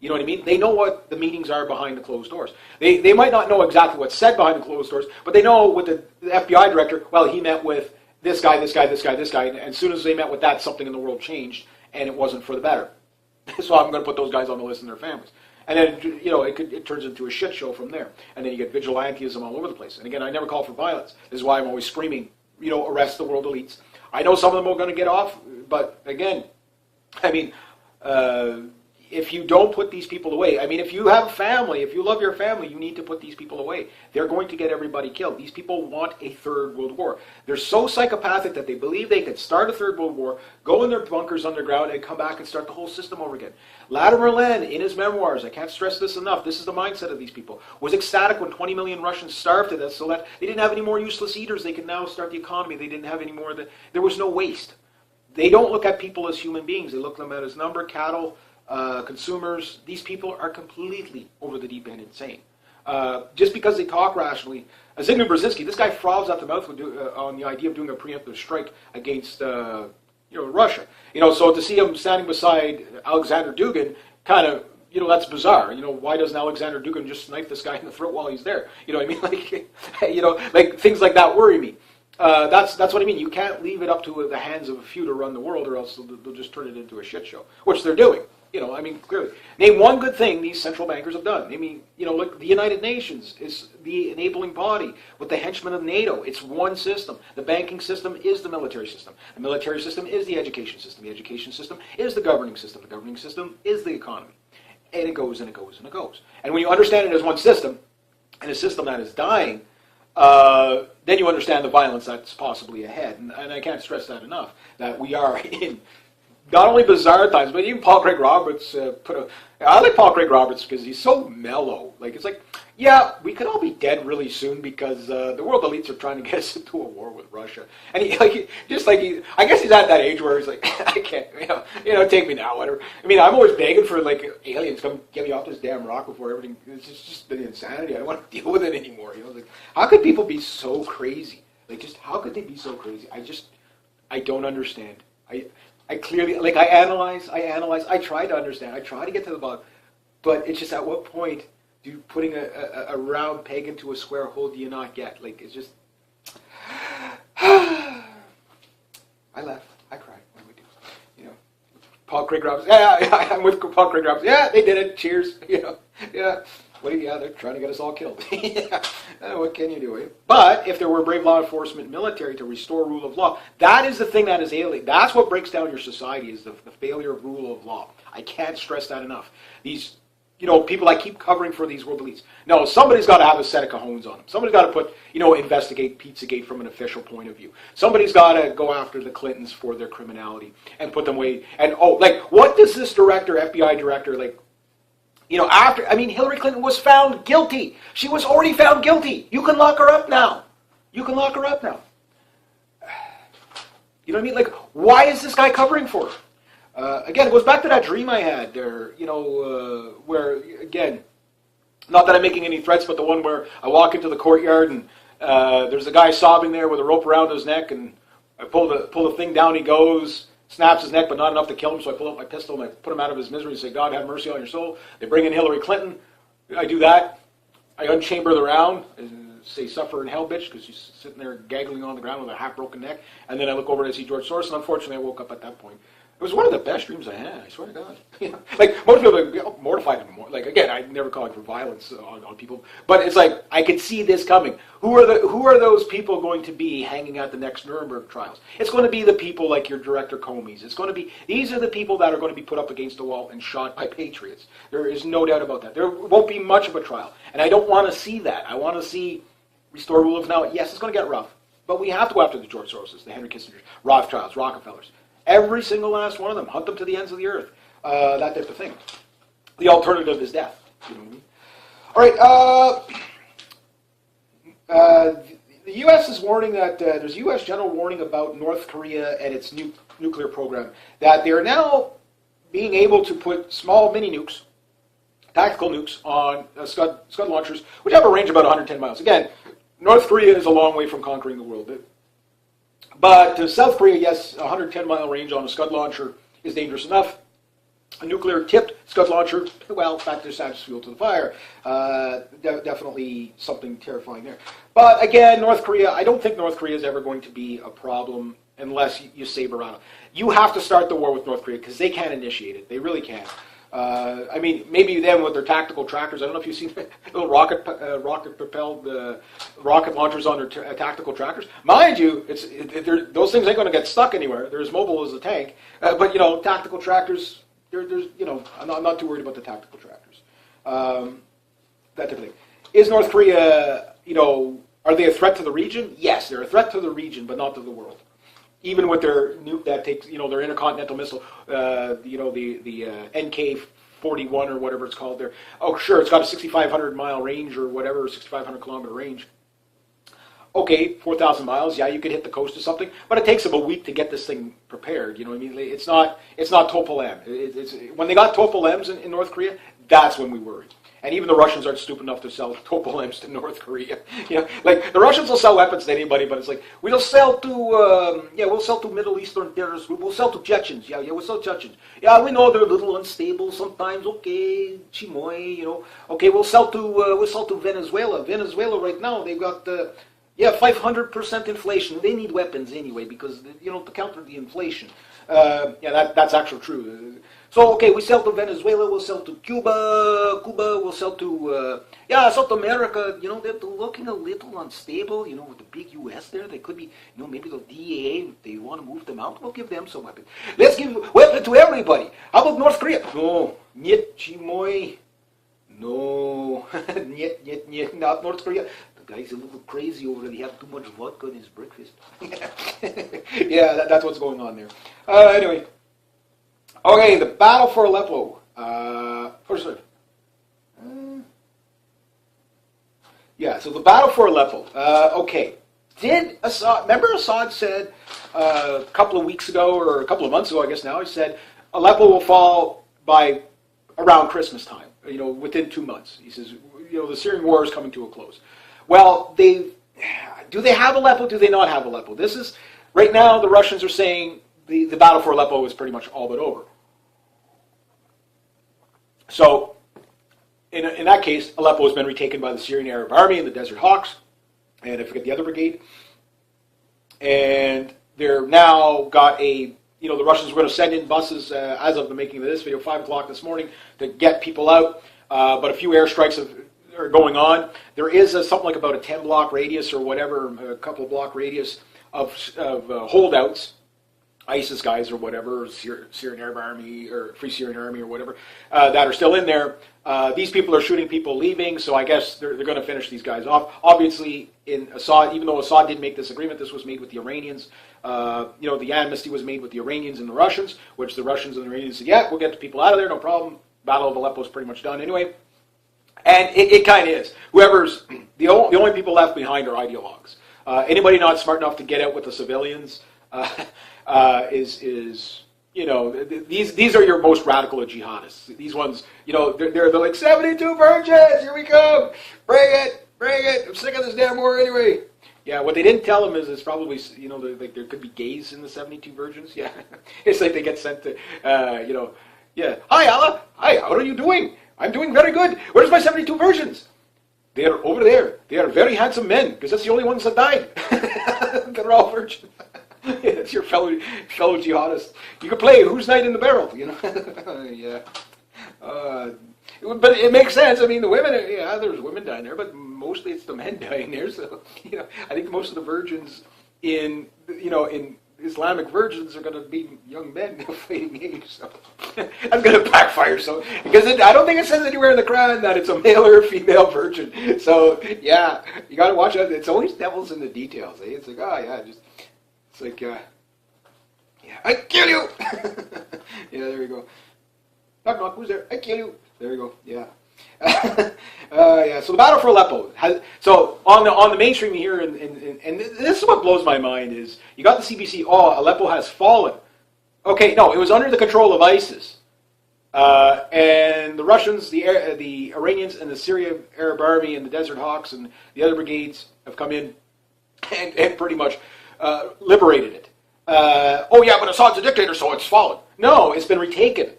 You know what I mean? They know what the meetings are behind the closed doors. They might not know exactly what's said behind the closed doors, but they know with the FBI director, well, he met with this guy, this guy, this guy, this guy, and as soon as they met with that, something in the world changed, and it wasn't for the better. So I'm going to put those guys on the list and their families. And then, it turns into a shit show from there. And then you get vigilantism all over the place. And again, I never call for violence. This is why I'm always screaming, arrest the world elites. I know some of them are going to get off, but again, if you don't put these people away, if you have a family, if you love your family, you need to put these people away. They're going to get everybody killed. These people want a third world war. They're so psychopathic that they believe they could start a third world war, go in their bunkers underground, and come back and start the whole system over again. Latimer Len, in his memoirs, I can't stress this enough, this is the mindset of these people, was ecstatic when 20 million Russians starved to death so that they didn't have any more useless eaters. They could now start the economy. They didn't have any more. There was no waste. They don't look at people as human beings. They look at them as number, cattle, consumers. These people are completely over the deep end insane. Just because they talk rationally. Zygmunt Brzezinski, this guy froths at the mouth on the idea of doing a preemptive strike against Russia. So to see him standing beside Alexander Dugin, kind of, that's bizarre. Why doesn't Alexander Dugin just snipe this guy in the throat while he's there? You know what I mean? Like things like that worry me. That's what I mean. You can't leave it up to the hands of a few to run the world, or else they'll just turn it into a shit show, which they're doing. Clearly. Name one good thing these central bankers have done. Look, the United Nations is the enabling body with the henchmen of NATO. It's one system. The banking system is the military system. The military system is the education system. The education system is the governing system. The governing system is the economy. And it goes and it goes and it goes. And when you understand it as one system, and a system that is dying, then you understand the violence that's possibly ahead. And I can't stress that enough, that we are in not only bizarre times, but even Paul Craig Roberts I like Paul Craig Roberts because he's so mellow. It's like, yeah, we could all be dead really soon because the world elites are trying to get us into a war with Russia. And I guess he's at that age where he's like, I can't, take me now, whatever. I'm always begging for aliens come get me off this damn rock before everything. It's just the insanity. I don't want to deal with it anymore. How could people be so crazy? How could they be so crazy? I don't understand. I clearly, I analyze, I try to understand, I try to get to the bottom, but it's just at what point do putting a round peg into a square hole do you not get? It's just, I laugh, I cry, what do we do? Paul Craig Roberts, yeah, I'm with Paul Craig Roberts, yeah, they did it, cheers, yeah. They're trying to get us all killed. Yeah. What can you do? But if there were brave law enforcement military to restore rule of law, that is the thing that is alien. That's what breaks down your society, is the failure of rule of law. I can't stress that enough. These, people that keep covering for these world elites. No, somebody's got to have a set of cojones on them. Somebody's got to put, investigate Pizzagate from an official point of view. Somebody's got to go after the Clintons for their criminality and put them away. And, what does this director, FBI director, Hillary Clinton was found guilty. She was already found guilty. You can lock her up now. You can lock her up now. You know what I mean? Like, why is this guy covering for her? Again, it goes back to that dream I had there, where, again, not that I'm making any threats, but the one where I walk into the courtyard and there's a guy sobbing there with a rope around his neck, and I pull the thing down, he goes, snaps his neck, but not enough to kill him, so I pull out my pistol and I put him out of his misery and say, God, have mercy on your soul. They bring in Hillary Clinton. I do that. I unchamber the round and say, suffer in hell, bitch, because she's sitting there gaggling on the ground with a half-broken neck. And then I look over and I see George Soros, and unfortunately I woke up at that point. It was one of the best dreams I had, I swear to God. Like, most people are mortified and more. Like, again, I never call for violence on people, but it's like, I could see this coming. Who are those people going to be hanging at the next Nuremberg trials? It's going to be the people like your director Comey's. These are the people that are going to be put up against the wall and shot by patriots. There is no doubt about that. There won't be much of a trial, and I don't want to see that. I want to see restore rule of law. Yes, it's going to get rough, but we have to go after the George Soroses, the Henry Kissingers, Rothschilds, Rockefellers. Every single last one of them. Hunt them to the ends of the earth. That type of thing. The alternative is death. You know what I mean? All right. The U.S. is warning that there's a U.S. general warning about North Korea and its nuclear program, that they are now being able to put small mini nukes, tactical nukes, on Scud launchers, which have a range of about 110 miles. Again, North Korea is a long way from conquering the world. But to South Korea, yes, a 110-mile range on a Scud launcher is dangerous enough. A nuclear-tipped Scud launcher, well, back to adds fuel to the fire. Definitely something terrifying there. But again, North Korea, I don't think North Korea is ever going to be a problem unless you saber on it. You have to start the war with North Korea because they can't initiate it. They really can't. Maybe them with their tactical trackers. I don't know if you've seen little rocket-propelled rocket launchers on their tactical trackers. Mind you, those things ain't going to get stuck anywhere. They're as mobile as a tank. But tactical tractors. I'm not too worried about the tactical tractors. That type of thing. Is North Korea, are they a threat to the region? Yes, they're a threat to the region, but not to the world. Even with their nuke that takes, their intercontinental missile, the NK-41 or whatever it's called there. Oh, sure, it's got a 6,500 mile range or whatever, 6,500 kilometer range. Okay, 4,000 miles, yeah, you could hit the coast or something, but it takes them a week to get this thing prepared. You know what I mean? It's not Topol M. When they got Topol M's in North Korea, that's when we worried. And even the Russians aren't stupid enough to sell Topol M's to North Korea. Like the Russians will sell weapons to anybody, but it's like we'll sell to Middle Eastern terrorists. We'll sell to Chechens. Yeah, we'll sell Chechens. Yeah, we know they're a little unstable sometimes. Okay, Chimoy, Okay, we'll sell to Venezuela. Venezuela right now they've got 500% inflation. They need weapons anyway because to counter the inflation. That's actually true. So, okay, we sell to Venezuela, we'll sell to Cuba, we'll sell to, South America, they're looking a little unstable, with the big U.S. there. They could be, maybe the DEA, if they want to move them out, we'll give them some weapons. Let's give weapons to everybody. How about North Korea? No, niet, chimoy. No, niet, not North Korea. The guy's a little crazy over there. He had too much vodka in his breakfast. That's what's going on there. Anyway. Okay, the battle for Aleppo. So the battle for Aleppo. Okay. Did Assad, remember Assad said a couple of weeks ago, or a couple of months ago, I guess now, he said Aleppo will fall by around Christmas time, within 2 months. He says, the Syrian war is coming to a close. Well, do they have Aleppo? Do they not have Aleppo? Right now, the Russians are saying the battle for Aleppo is pretty much all but over. So, in that case, Aleppo has been retaken by the Syrian Arab Army and the Desert Hawks, and I forget the other brigade. And they're now got the Russians were going to send in buses, as of the making of this video, 5 o'clock this morning, to get people out, but a few airstrikes are going on. There is something like about a 10-block radius or whatever, a couple of block radius of holdouts, ISIS guys or whatever, Syrian Arab Army or Free Syrian Army or whatever, that are still in there. These people are shooting people leaving, so I guess they're going to finish these guys off. Obviously, in Assad, even though Assad didn't make this agreement, this was made with the Iranians. The amnesty was made with the Iranians and the Russians, which the Russians and the Iranians said, yeah, we'll get the people out of there, no problem. Battle of Aleppo is pretty much done anyway. And it kind of is. Whoever's the only people left behind are ideologues. Anybody not smart enough to get out with the civilians is these are your most radical of jihadists. These ones, they're like 72 virgins. Here we come. Bring it. I'm sick of this damn war anyway. Yeah, what they didn't tell them is it's probably like there could be gays in the 72 virgins. Yeah, it's like they get sent to yeah. Hi Allah. Hi. How are you doing? I'm doing very good. Where's my 72 virgins? They are over there. They are very handsome men, because that's the only ones that died. They're all virgins. Yeah, that's your fellow jihadist. You can play Who's Knight in the Barrel, Yeah. But it makes sense. I mean, the women, there's women dying there, but mostly it's the men dying there. So, I think most of the virgins in Islamic virgins are going to be young men fighting age. So that's going to backfire. So because I don't think it says anywhere in the Quran that it's a male or a female virgin. So yeah, you got to watch out. It's always devils in the details. Eh? It's like it's like I kill you. Yeah, there you go. Knock knock. Who's there? I kill you. There you go. Yeah. Yeah. So the battle for Aleppo so on the mainstream here, and this is what blows my mind is you got the CBC. Oh, Aleppo has fallen. Okay, no, it was under the control of ISIS, and the Russians, the Iranians, and the Syrian Arab Army, and the Desert Hawks, and the other brigades have come in and pretty much liberated it. Oh yeah, but Assad's a dictator, so it's fallen. No, it's been retaken.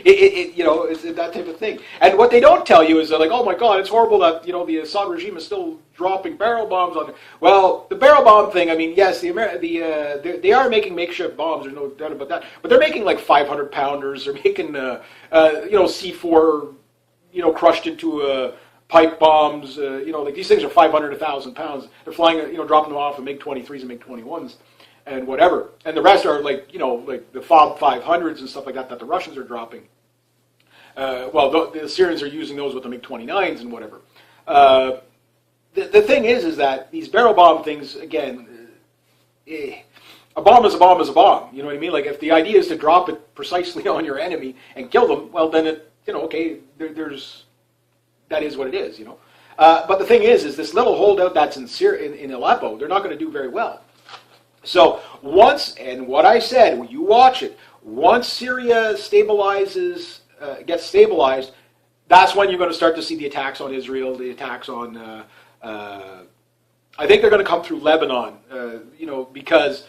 It's that type of thing. And what they don't tell you is they're like, oh my God, it's horrible that the Assad regime is still dropping barrel bombs on. Well, the barrel bomb thing. I mean, yes, they are making makeshift bombs. There's no doubt about that. But they're making like 500 pounders. They're making C4 crushed into pipe bombs. Like these things are 500 to 1,000 pounds. They're flying, dropping them off of MiG-23s and MiG-21s. And whatever, and the rest are like the FOB 500s and stuff like that the Russians are dropping. The Syrians are using those with the MiG-29s and whatever. The thing is that these barrel bomb things, again, a bomb is a bomb is a bomb. You know what I mean? Like if the idea is to drop it precisely on your enemy and kill them, well then that is what it is. But the thing is this little holdout that's in Aleppo, they're not going to do very well. So what I said, you watch it, once Syria gets stabilized, that's when you're going to start to see the attacks on Israel, the attacks on, I think they're going to come through Lebanon, because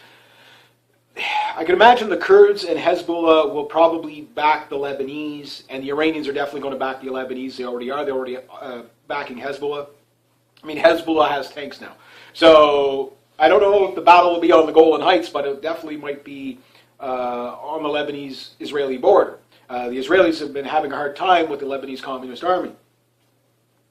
I can imagine the Kurds and Hezbollah will probably back the Lebanese, and the Iranians are definitely going to back the Lebanese. They already are. They're already backing Hezbollah. I mean, Hezbollah has tanks now. So I don't know if the battle will be on the Golan Heights, but it definitely might be on the Lebanese-Israeli border. The Israelis have been having a hard time with the Lebanese Communist Army.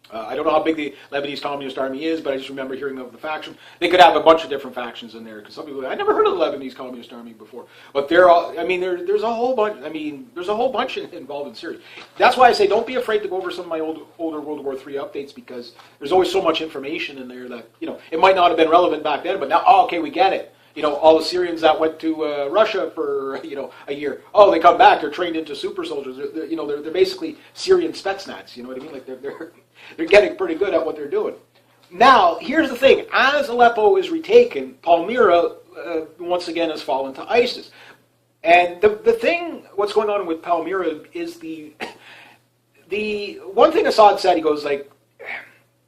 I don't know how big the Lebanese Communist Army is, but I just remember hearing of the faction. They could have a bunch of different factions in there, because some people, I never heard of the Lebanese Communist Army before. But there's a whole bunch. I mean, there's a whole bunch involved in Syria. That's why I say don't be afraid to go over some of my older World War III updates, because there's always so much information in there that it might not have been relevant back then, but now, okay, we get it. All the Syrians that went to Russia for a year, they come back. They're trained into super soldiers. They're basically Syrian Spetsnaz. You know what I mean? Like they're getting pretty good at what they're doing. Now, here's the thing: as Aleppo is retaken, Palmyra once again has fallen to ISIS. And the thing, what's going on with Palmyra is the one thing Assad said. He goes like,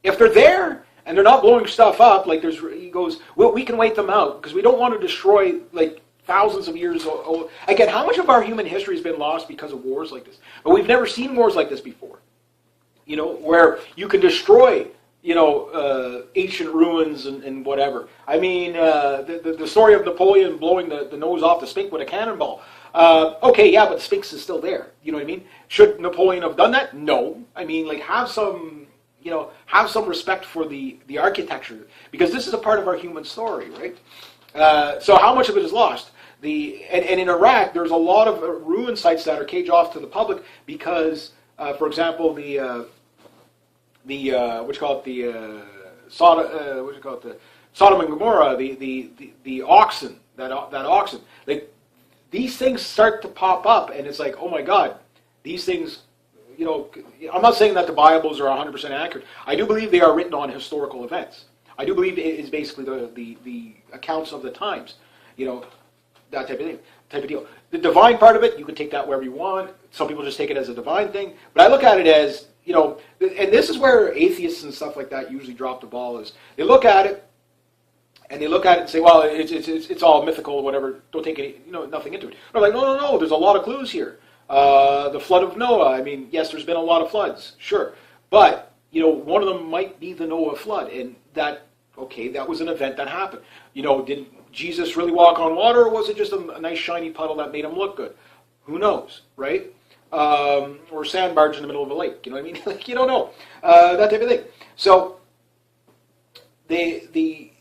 if they're there and they're not blowing stuff up, he goes, well, we can wait them out because we don't want to destroy thousands of years old. Again, how much of our human history has been lost because of wars like this? But we've never seen wars like this before. Where you can destroy, ancient ruins and whatever. I mean, the story of Napoleon blowing the nose off the Sphinx with a cannonball. Okay, yeah, but the Sphinx is still there. You know what I mean? Should Napoleon have done that? No. I mean, have some respect for the architecture, because this is a part of our human story, right? So how much of it is lost? And in Iraq, there's a lot of ruin sites that are caged off to the public because, for example, the Sodom and Gomorrah, the oxen, that oxen, these things start to pop up, and it's like, oh my God, these things I'm not saying that the Bibles are 100% accurate. I do believe they are written on historical events. I do believe it is basically the accounts of the times, that type of deal. The divine part of it, you can take that wherever you want. Some people just take it as a divine thing. But I look at it as, and this is where atheists and stuff like that usually drop the ball, is they look at it, and they look at it and say, well, it's all mythical or whatever. Don't take any, nothing into it. They're like, no. There's a lot of clues here. The flood of Noah. I mean, yes, there's been a lot of floods, sure, but one of them might be the Noah flood, and that was an event that happened. Did Jesus really walk on water, or was it just a nice shiny puddle that made him look good? Who knows, right? Or sand barge in the middle of a lake. You know what I mean? Like, you don't know, that type of thing. So the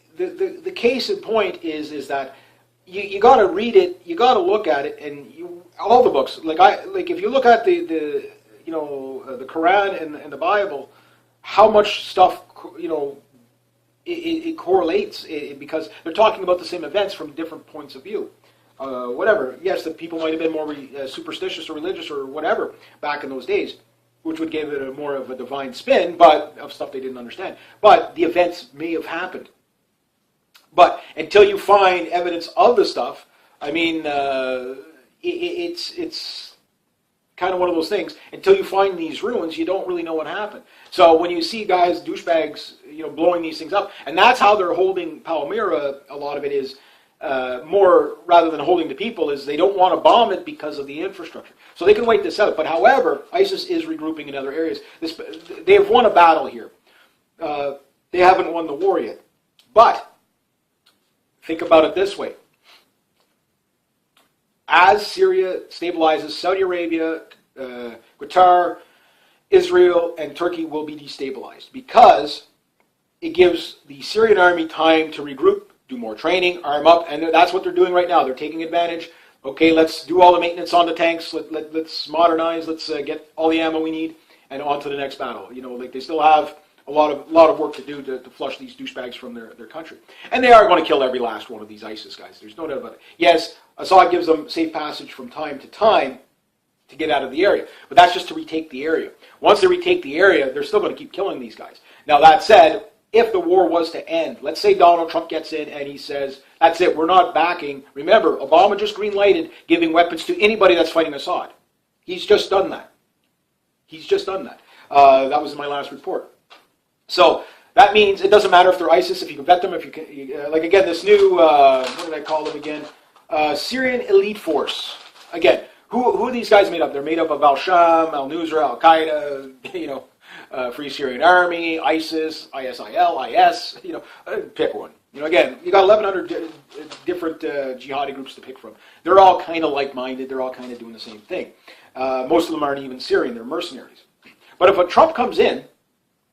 case in point is that you got to read it, you got to look at it, and all the books. Like if you look at the Quran and the Bible, how much stuff it correlates because they're talking about the same events from different points of view. Whatever. Yes, the people might have been more superstitious or religious or whatever back in those days, which would give it more of a divine spin, but of stuff they didn't understand. But the events may have happened. But until you find evidence of the stuff, I mean, it's kind of one of those things. Until you find these ruins, you don't really know what happened. So when you see guys, douchebags, blowing these things up, and that's how they're holding Palmyra, a lot of it is more, rather than holding the people, is they don't want to bomb it because of the infrastructure. So they can wait this out. But however, ISIS is regrouping in other areas. They have won a battle here. They haven't won the war yet. But think about it this way. As Syria stabilizes, Saudi Arabia, Qatar, Israel, and Turkey will be destabilized because it gives the Syrian army time to regroup, do more training, arm up, and that's what they're doing right now. They're taking advantage. Okay, let's do all the maintenance on the tanks. Let's modernize. Let's get all the ammo we need, and on to the next battle. They still have a lot of work to do to flush these douchebags from their country. And they are going to kill every last one of these ISIS guys. There's no doubt about it. Yes, Assad gives them safe passage from time to time to get out of the area. But that's just to retake the area. Once they retake the area, they're still going to keep killing these guys. Now, that said, if the war was to end, let's say Donald Trump gets in and he says, that's it, we're not backing. Remember, Obama just green-lighted giving weapons to anybody that's fighting Assad. He's just done that. That was my last report. So that means it doesn't matter if they're ISIS, if you can vet them, if you can, like again, this new, what did I call them again? Syrian elite force. Again, who are these guys made up? They're made up of Al-Sham, Al-Nusra, Al-Qaeda, Free Syrian Army, ISIS, ISIL, IS, pick one. Again, you got 1,100 different jihadi groups to pick from. They're all kind of like-minded. They're all kind of doing the same thing. Most of them aren't even Syrian. They're mercenaries. But if a Trump comes in,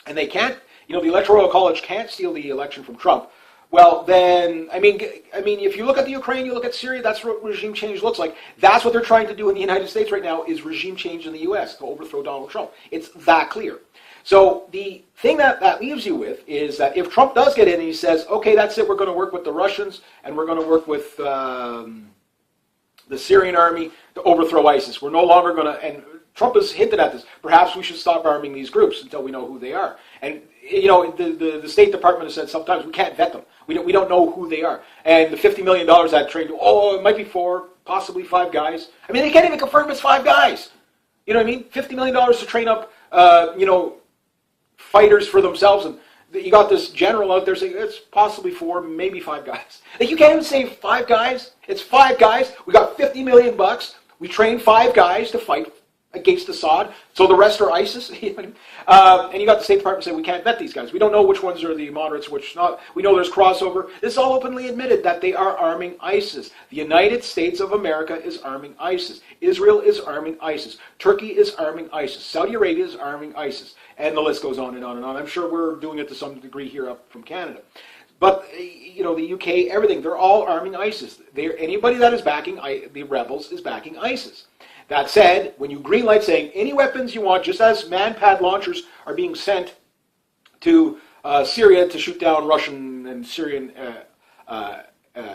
and they can't, the Electoral College can't steal the election from Trump, well, then, I mean, if you look at the Ukraine, you look at Syria, that's what regime change looks like. That's what they're trying to do in the United States right now, is regime change in the U.S. to overthrow Donald Trump. It's that clear. So the thing that leaves you with is that if Trump does get in and he says, okay, that's it, we're going to work with the Russians, and we're going to work with the Syrian army to overthrow ISIS. We're no longer going to, and Trump has hinted at this, perhaps we should stop arming these groups until we know who they are. And, the State Department has said sometimes we can't vet them. We don't know who they are. And the $50 million that trained, it might be 4, possibly 5 guys. I mean, they can't even confirm it's 5 guys. You know what I mean? $50 million to train up, fighters for themselves. And you got this general out there saying it's possibly 4, maybe 5 guys. Like, you can't even say 5 guys. It's 5 guys. We got $50 million. We trained 5 guys to fight against Assad, so the rest are ISIS. And you got the State Department saying we can't vet these guys. We don't know which ones are the moderates, which not. We know there's crossover. This is all openly admitted that they are arming ISIS. The United States of America is arming ISIS. Israel is arming ISIS. Turkey is arming ISIS. Saudi Arabia is arming ISIS. And the list goes on and on and on. I'm sure we're doing it to some degree here up from Canada. But, the UK, everything, they're all arming ISIS. Anybody that is backing the rebels is backing ISIS. That said, when you greenlight saying any weapons you want, just as man-pad launchers are being sent to Syria to shoot down Russian and Syrian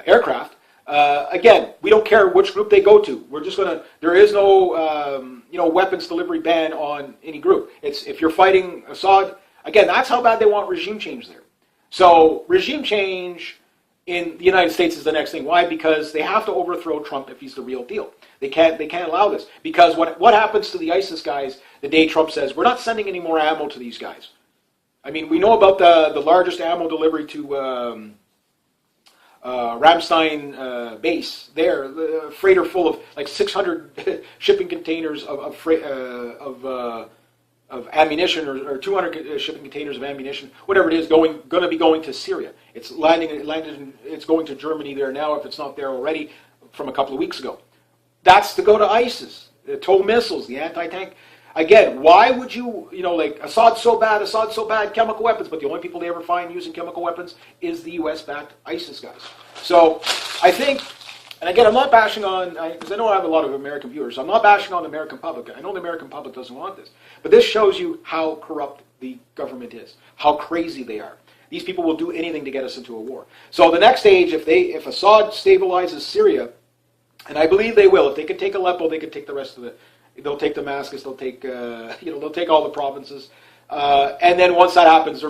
aircraft, again, we don't care which group they go to. We're just going to, there is no weapons delivery ban on any group. It's if you're fighting Assad, again, that's how bad they want regime change there. So regime change in the United States is the next thing. Why? Because they have to overthrow Trump if he's the real deal. They can't allow this. Because what happens to the ISIS guys the day Trump says, we're not sending any more ammo to these guys? I mean, we know about the largest ammo delivery to Ramstein base there, the freighter full of like 600 shipping containers of ammunition, or 200 shipping containers of ammunition, whatever it is, going to be going to Syria. It's it's going to Germany there now, if it's not there already, from a couple of weeks ago. That's to go to ISIS, the TOW missiles, the anti-tank. Again, why would you, like, Assad's so bad, chemical weapons, but the only people they ever find using chemical weapons is the US-backed ISIS guys. So I think, and again, I'm not bashing on, because I know I have a lot of American viewers, so I'm not bashing on the American public. I know the American public doesn't want this. But this shows you how corrupt the government is, how crazy they are. These people will do anything to get us into a war. So the next stage, if Assad stabilizes Syria, and I believe they will, if they can take Aleppo, they can take the rest of they'll take Damascus, they'll take, they'll take all the provinces. And then once that happens,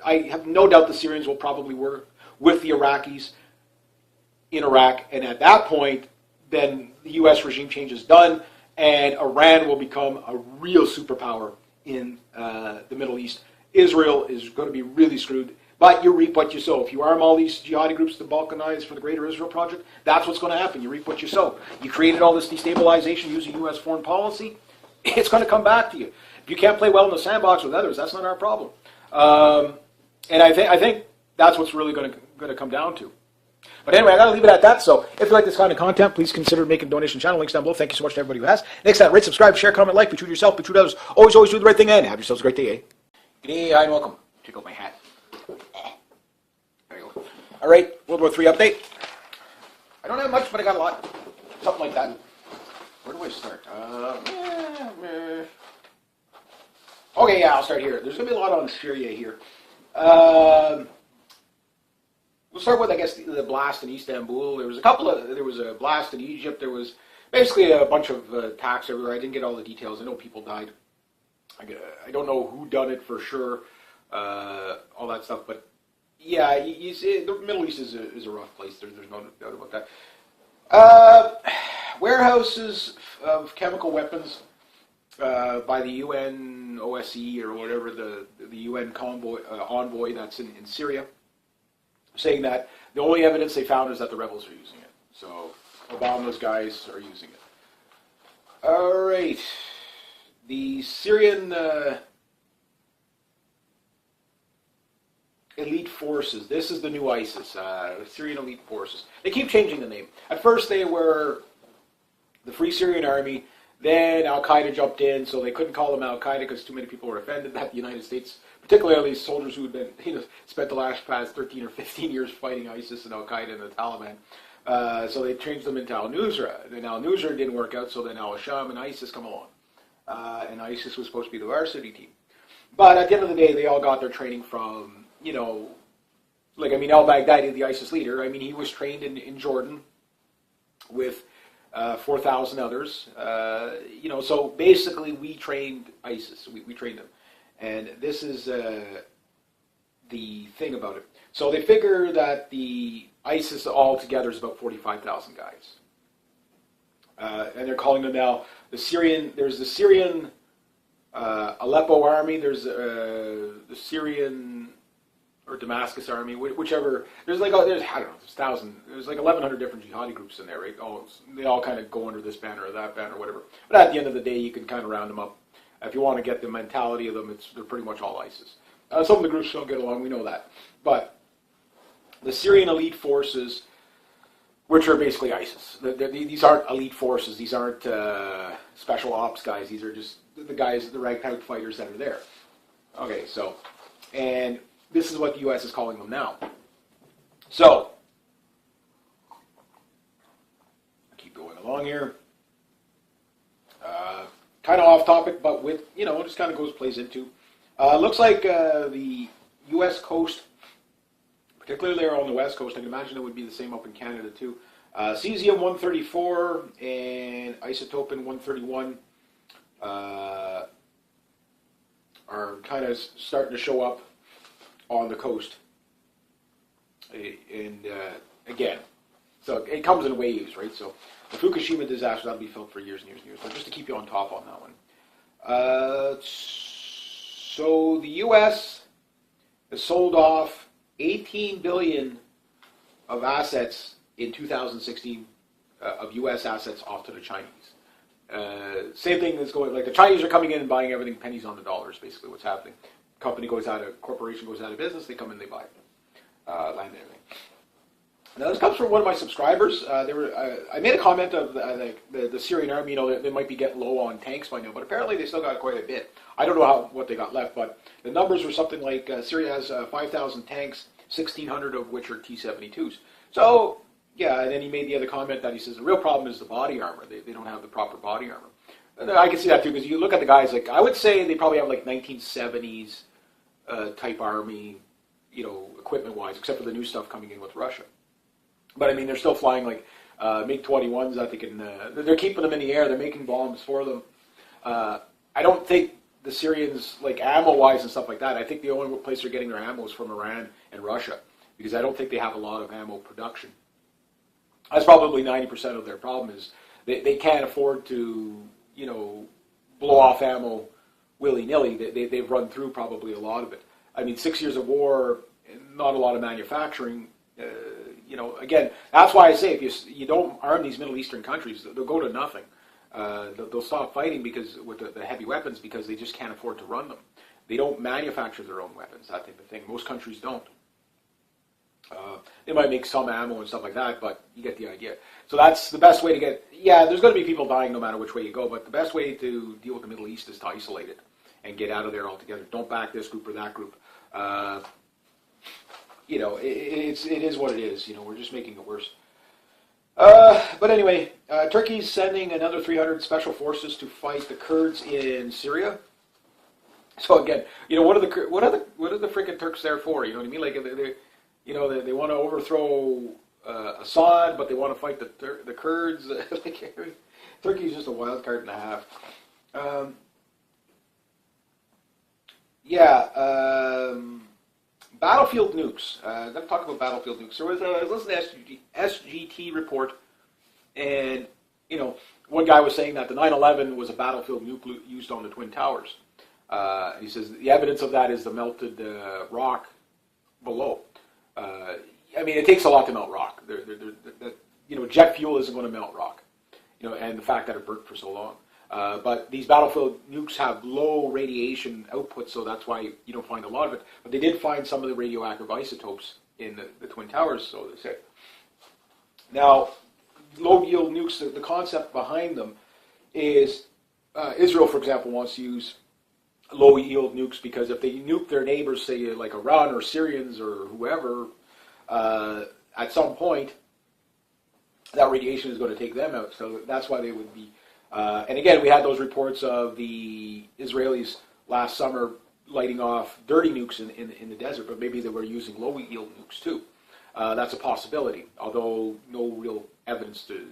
I have no doubt the Syrians will probably work with the Iraqis in Iraq, and at that point, then the U.S. regime change is done, and Iran will become a real superpower in the Middle East. Israel is going to be really screwed, but you reap what you sow. If you arm all these jihadi groups to balkanize for the Greater Israel Project, that's what's going to happen. You reap what you sow. You created all this destabilization using U.S. foreign policy, it's going to come back to you. If you can't play well in the sandbox with others, that's not our problem. And I think that's what's really going to come down to. But anyway, I got to leave it at that. So if you like this kind of content, please consider making a donation. Channel links down below. Thank you so much to everybody who has. Next time, rate, subscribe, share, comment, like. Be true to yourself. Be true to others. Always do the right thing, and have yourselves a great day. Good day, and welcome. Check out my hat. There you go. All right, World War III update. I don't have much, but I got a lot. Something like that. Where do I start? Okay, yeah, I'll start here. There's going to be a lot on Syria here. We'll start with, I guess, the blast in Istanbul. There was a blast in Egypt. There was basically a bunch of attacks everywhere. I didn't get all the details. I know people died. I don't know who done it for sure, all that stuff. But yeah, you see, the Middle East is a rough place. There's no doubt about that. Warehouses of chemical weapons by the UN OSCE or whatever, the UN envoy that's in Syria, saying that the only evidence they found is that the rebels are using it. So Obama's guys are using it. All right. The Syrian elite forces. This is the new ISIS, the Syrian elite forces. They keep changing the name. At first they were the Free Syrian Army. Then Al-Qaeda jumped in, so they couldn't call them Al-Qaeda because too many people were offended that the United States, particularly soldiers who had been, spent the past 13 or 15 years fighting ISIS and Al-Qaeda and the Taliban. So they changed them into Al-Nusra. Then Al-Nusra didn't work out, so then Al-Sham and ISIS come along. And ISIS was supposed to be the varsity team. But at the end of the day, they all got their training from, al-Baghdadi, the ISIS leader. I mean, he was trained in Jordan with 4,000 others. So basically we trained ISIS. We trained them. And this is the thing about it. So they figure that the ISIS altogether is about 45,000 guys. And they're calling them now there's the Syrian Aleppo army, there's the Syrian or Damascus army, whichever. There's like 1,100 different jihadi groups in there, right? They all kind of go under this banner or that banner or whatever. But at the end of the day, you can kind of round them up. If you want to get the mentality of them, they're pretty much all ISIS. Some of the groups don't get along, we know that. But the Syrian elite forces, which are basically ISIS. These aren't elite forces. These aren't special ops guys. These are just the guys, the ragtag fighters that are there. Okay, so, and this is what the U.S. is calling them now. So, I keep going along here. Kind of off topic, but with, it just kind of plays into. Looks like the U.S. coast, particularly there on the West Coast, I can imagine it would be the same up in Canada too. Cesium-134 and isotopin-131 are kind of starting to show up on the coast. And again, so it comes in waves, right? So the Fukushima disaster, that'll be felt for years and years and years. But just to keep you on top on that one. So the U.S. has sold off $18 billion of assets in 2016 of U.S. assets off to the Chinese. Same thing that's going, like the Chinese are coming in and buying everything pennies on the dollar is basically what's happening. Corporation goes out of business, they come in, they buy land and everything. Now this comes from one of my subscribers. I made a comment of the Syrian army, they might be getting low on tanks by now, but apparently they still got quite a bit. I don't know what they got left, but the numbers were something like Syria has 5,000 tanks, 1,600 of which are T-72s. So, yeah, and then he made the other comment that he says the real problem is the body armor. They don't have the proper body armor. And I can see that too, because you look at the guys, like I would say they probably have like 1970s type army, equipment-wise, except for the new stuff coming in with Russia. But I mean, they're still flying like MiG-21s that they can. They're keeping them in the air. They're making bombs for them. I don't think the Syrians, like ammo-wise and stuff like that, I think the only place they're getting their ammo is from Iran and Russia, because I don't think they have a lot of ammo production. That's probably 90% of their problem is they can't afford to, blow off ammo willy-nilly. They've run through probably a lot of it. I mean, 6 years of war, not a lot of manufacturing. Again, that's why I say if you don't arm these Middle Eastern countries, they'll go to nothing. They'll stop fighting with the heavy weapons because they just can't afford to run them. They don't manufacture their own weapons, that type of thing. Most countries don't. They might make some ammo and stuff like that, but you get the idea. So that's the best way to get. Yeah, there's going to be people dying no matter which way you go, but the best way to deal with the Middle East is to isolate it and get out of there altogether. Don't back this group or that group. It is what it is. We're just making it worse. But anyway, Turkey's sending another 300 special forces to fight the Kurds in Syria. So again, what are the freaking Turks there for? You know what I mean? Like they want to overthrow Assad, but they want to fight the Kurds. Turkey's just a wild card and a half. Battlefield nukes. Let's talk about battlefield nukes. I was listening to SGT report, and one guy was saying that the 9/11 was a battlefield nuke used on the Twin Towers. He says the evidence of that is the melted rock below. It takes a lot to melt rock. Jet fuel isn't going to melt rock. And the fact that it burnt for so long. But these battlefield nukes have low radiation output, so that's why you don't find a lot of it. But they did find some of the radioactive isotopes in the Twin Towers, so they say. Now, low-yield nukes, the concept behind them is Israel, for example, wants to use low-yield nukes because if they nuke their neighbors, say like Iran or Syrians or whoever, at some point, that radiation is going to take them out. So that's why they would be... and again, we had those reports of the Israelis last summer lighting off dirty nukes in the desert, but maybe they were using low-yield nukes too. That's a possibility, although no real evidence to...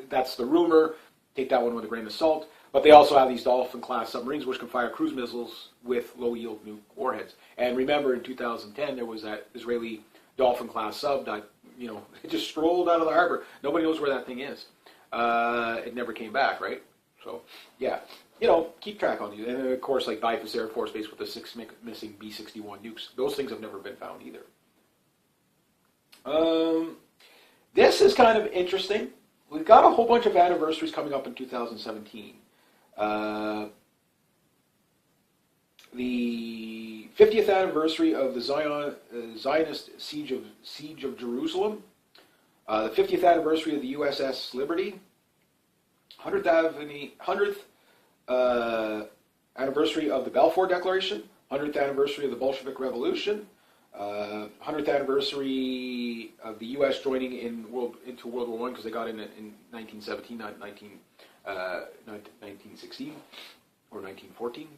That's the rumor. Take that one with a grain of salt. But they also have these Dolphin-class submarines which can fire cruise missiles with low-yield nuke warheads. And remember, in 2010, there was that Israeli Dolphin-class sub that, it just strolled out of the harbor. Nobody knows where that thing is. It never came back, right? So, yeah, keep track on these. And, of course, like Bifus Air Force Base with the 6 missing B-61 nukes. Those things have never been found either. This is kind of interesting. We've got a whole bunch of anniversaries coming up in 2017. The 50th anniversary of the Zionist siege of Jerusalem. The 50th anniversary of the USS Liberty. 100th anniversary of the Balfour Declaration. 100th anniversary of the Bolshevik Revolution. 100th anniversary of the U.S. joining into World War I because they got in 1917, not 1916 or 1914.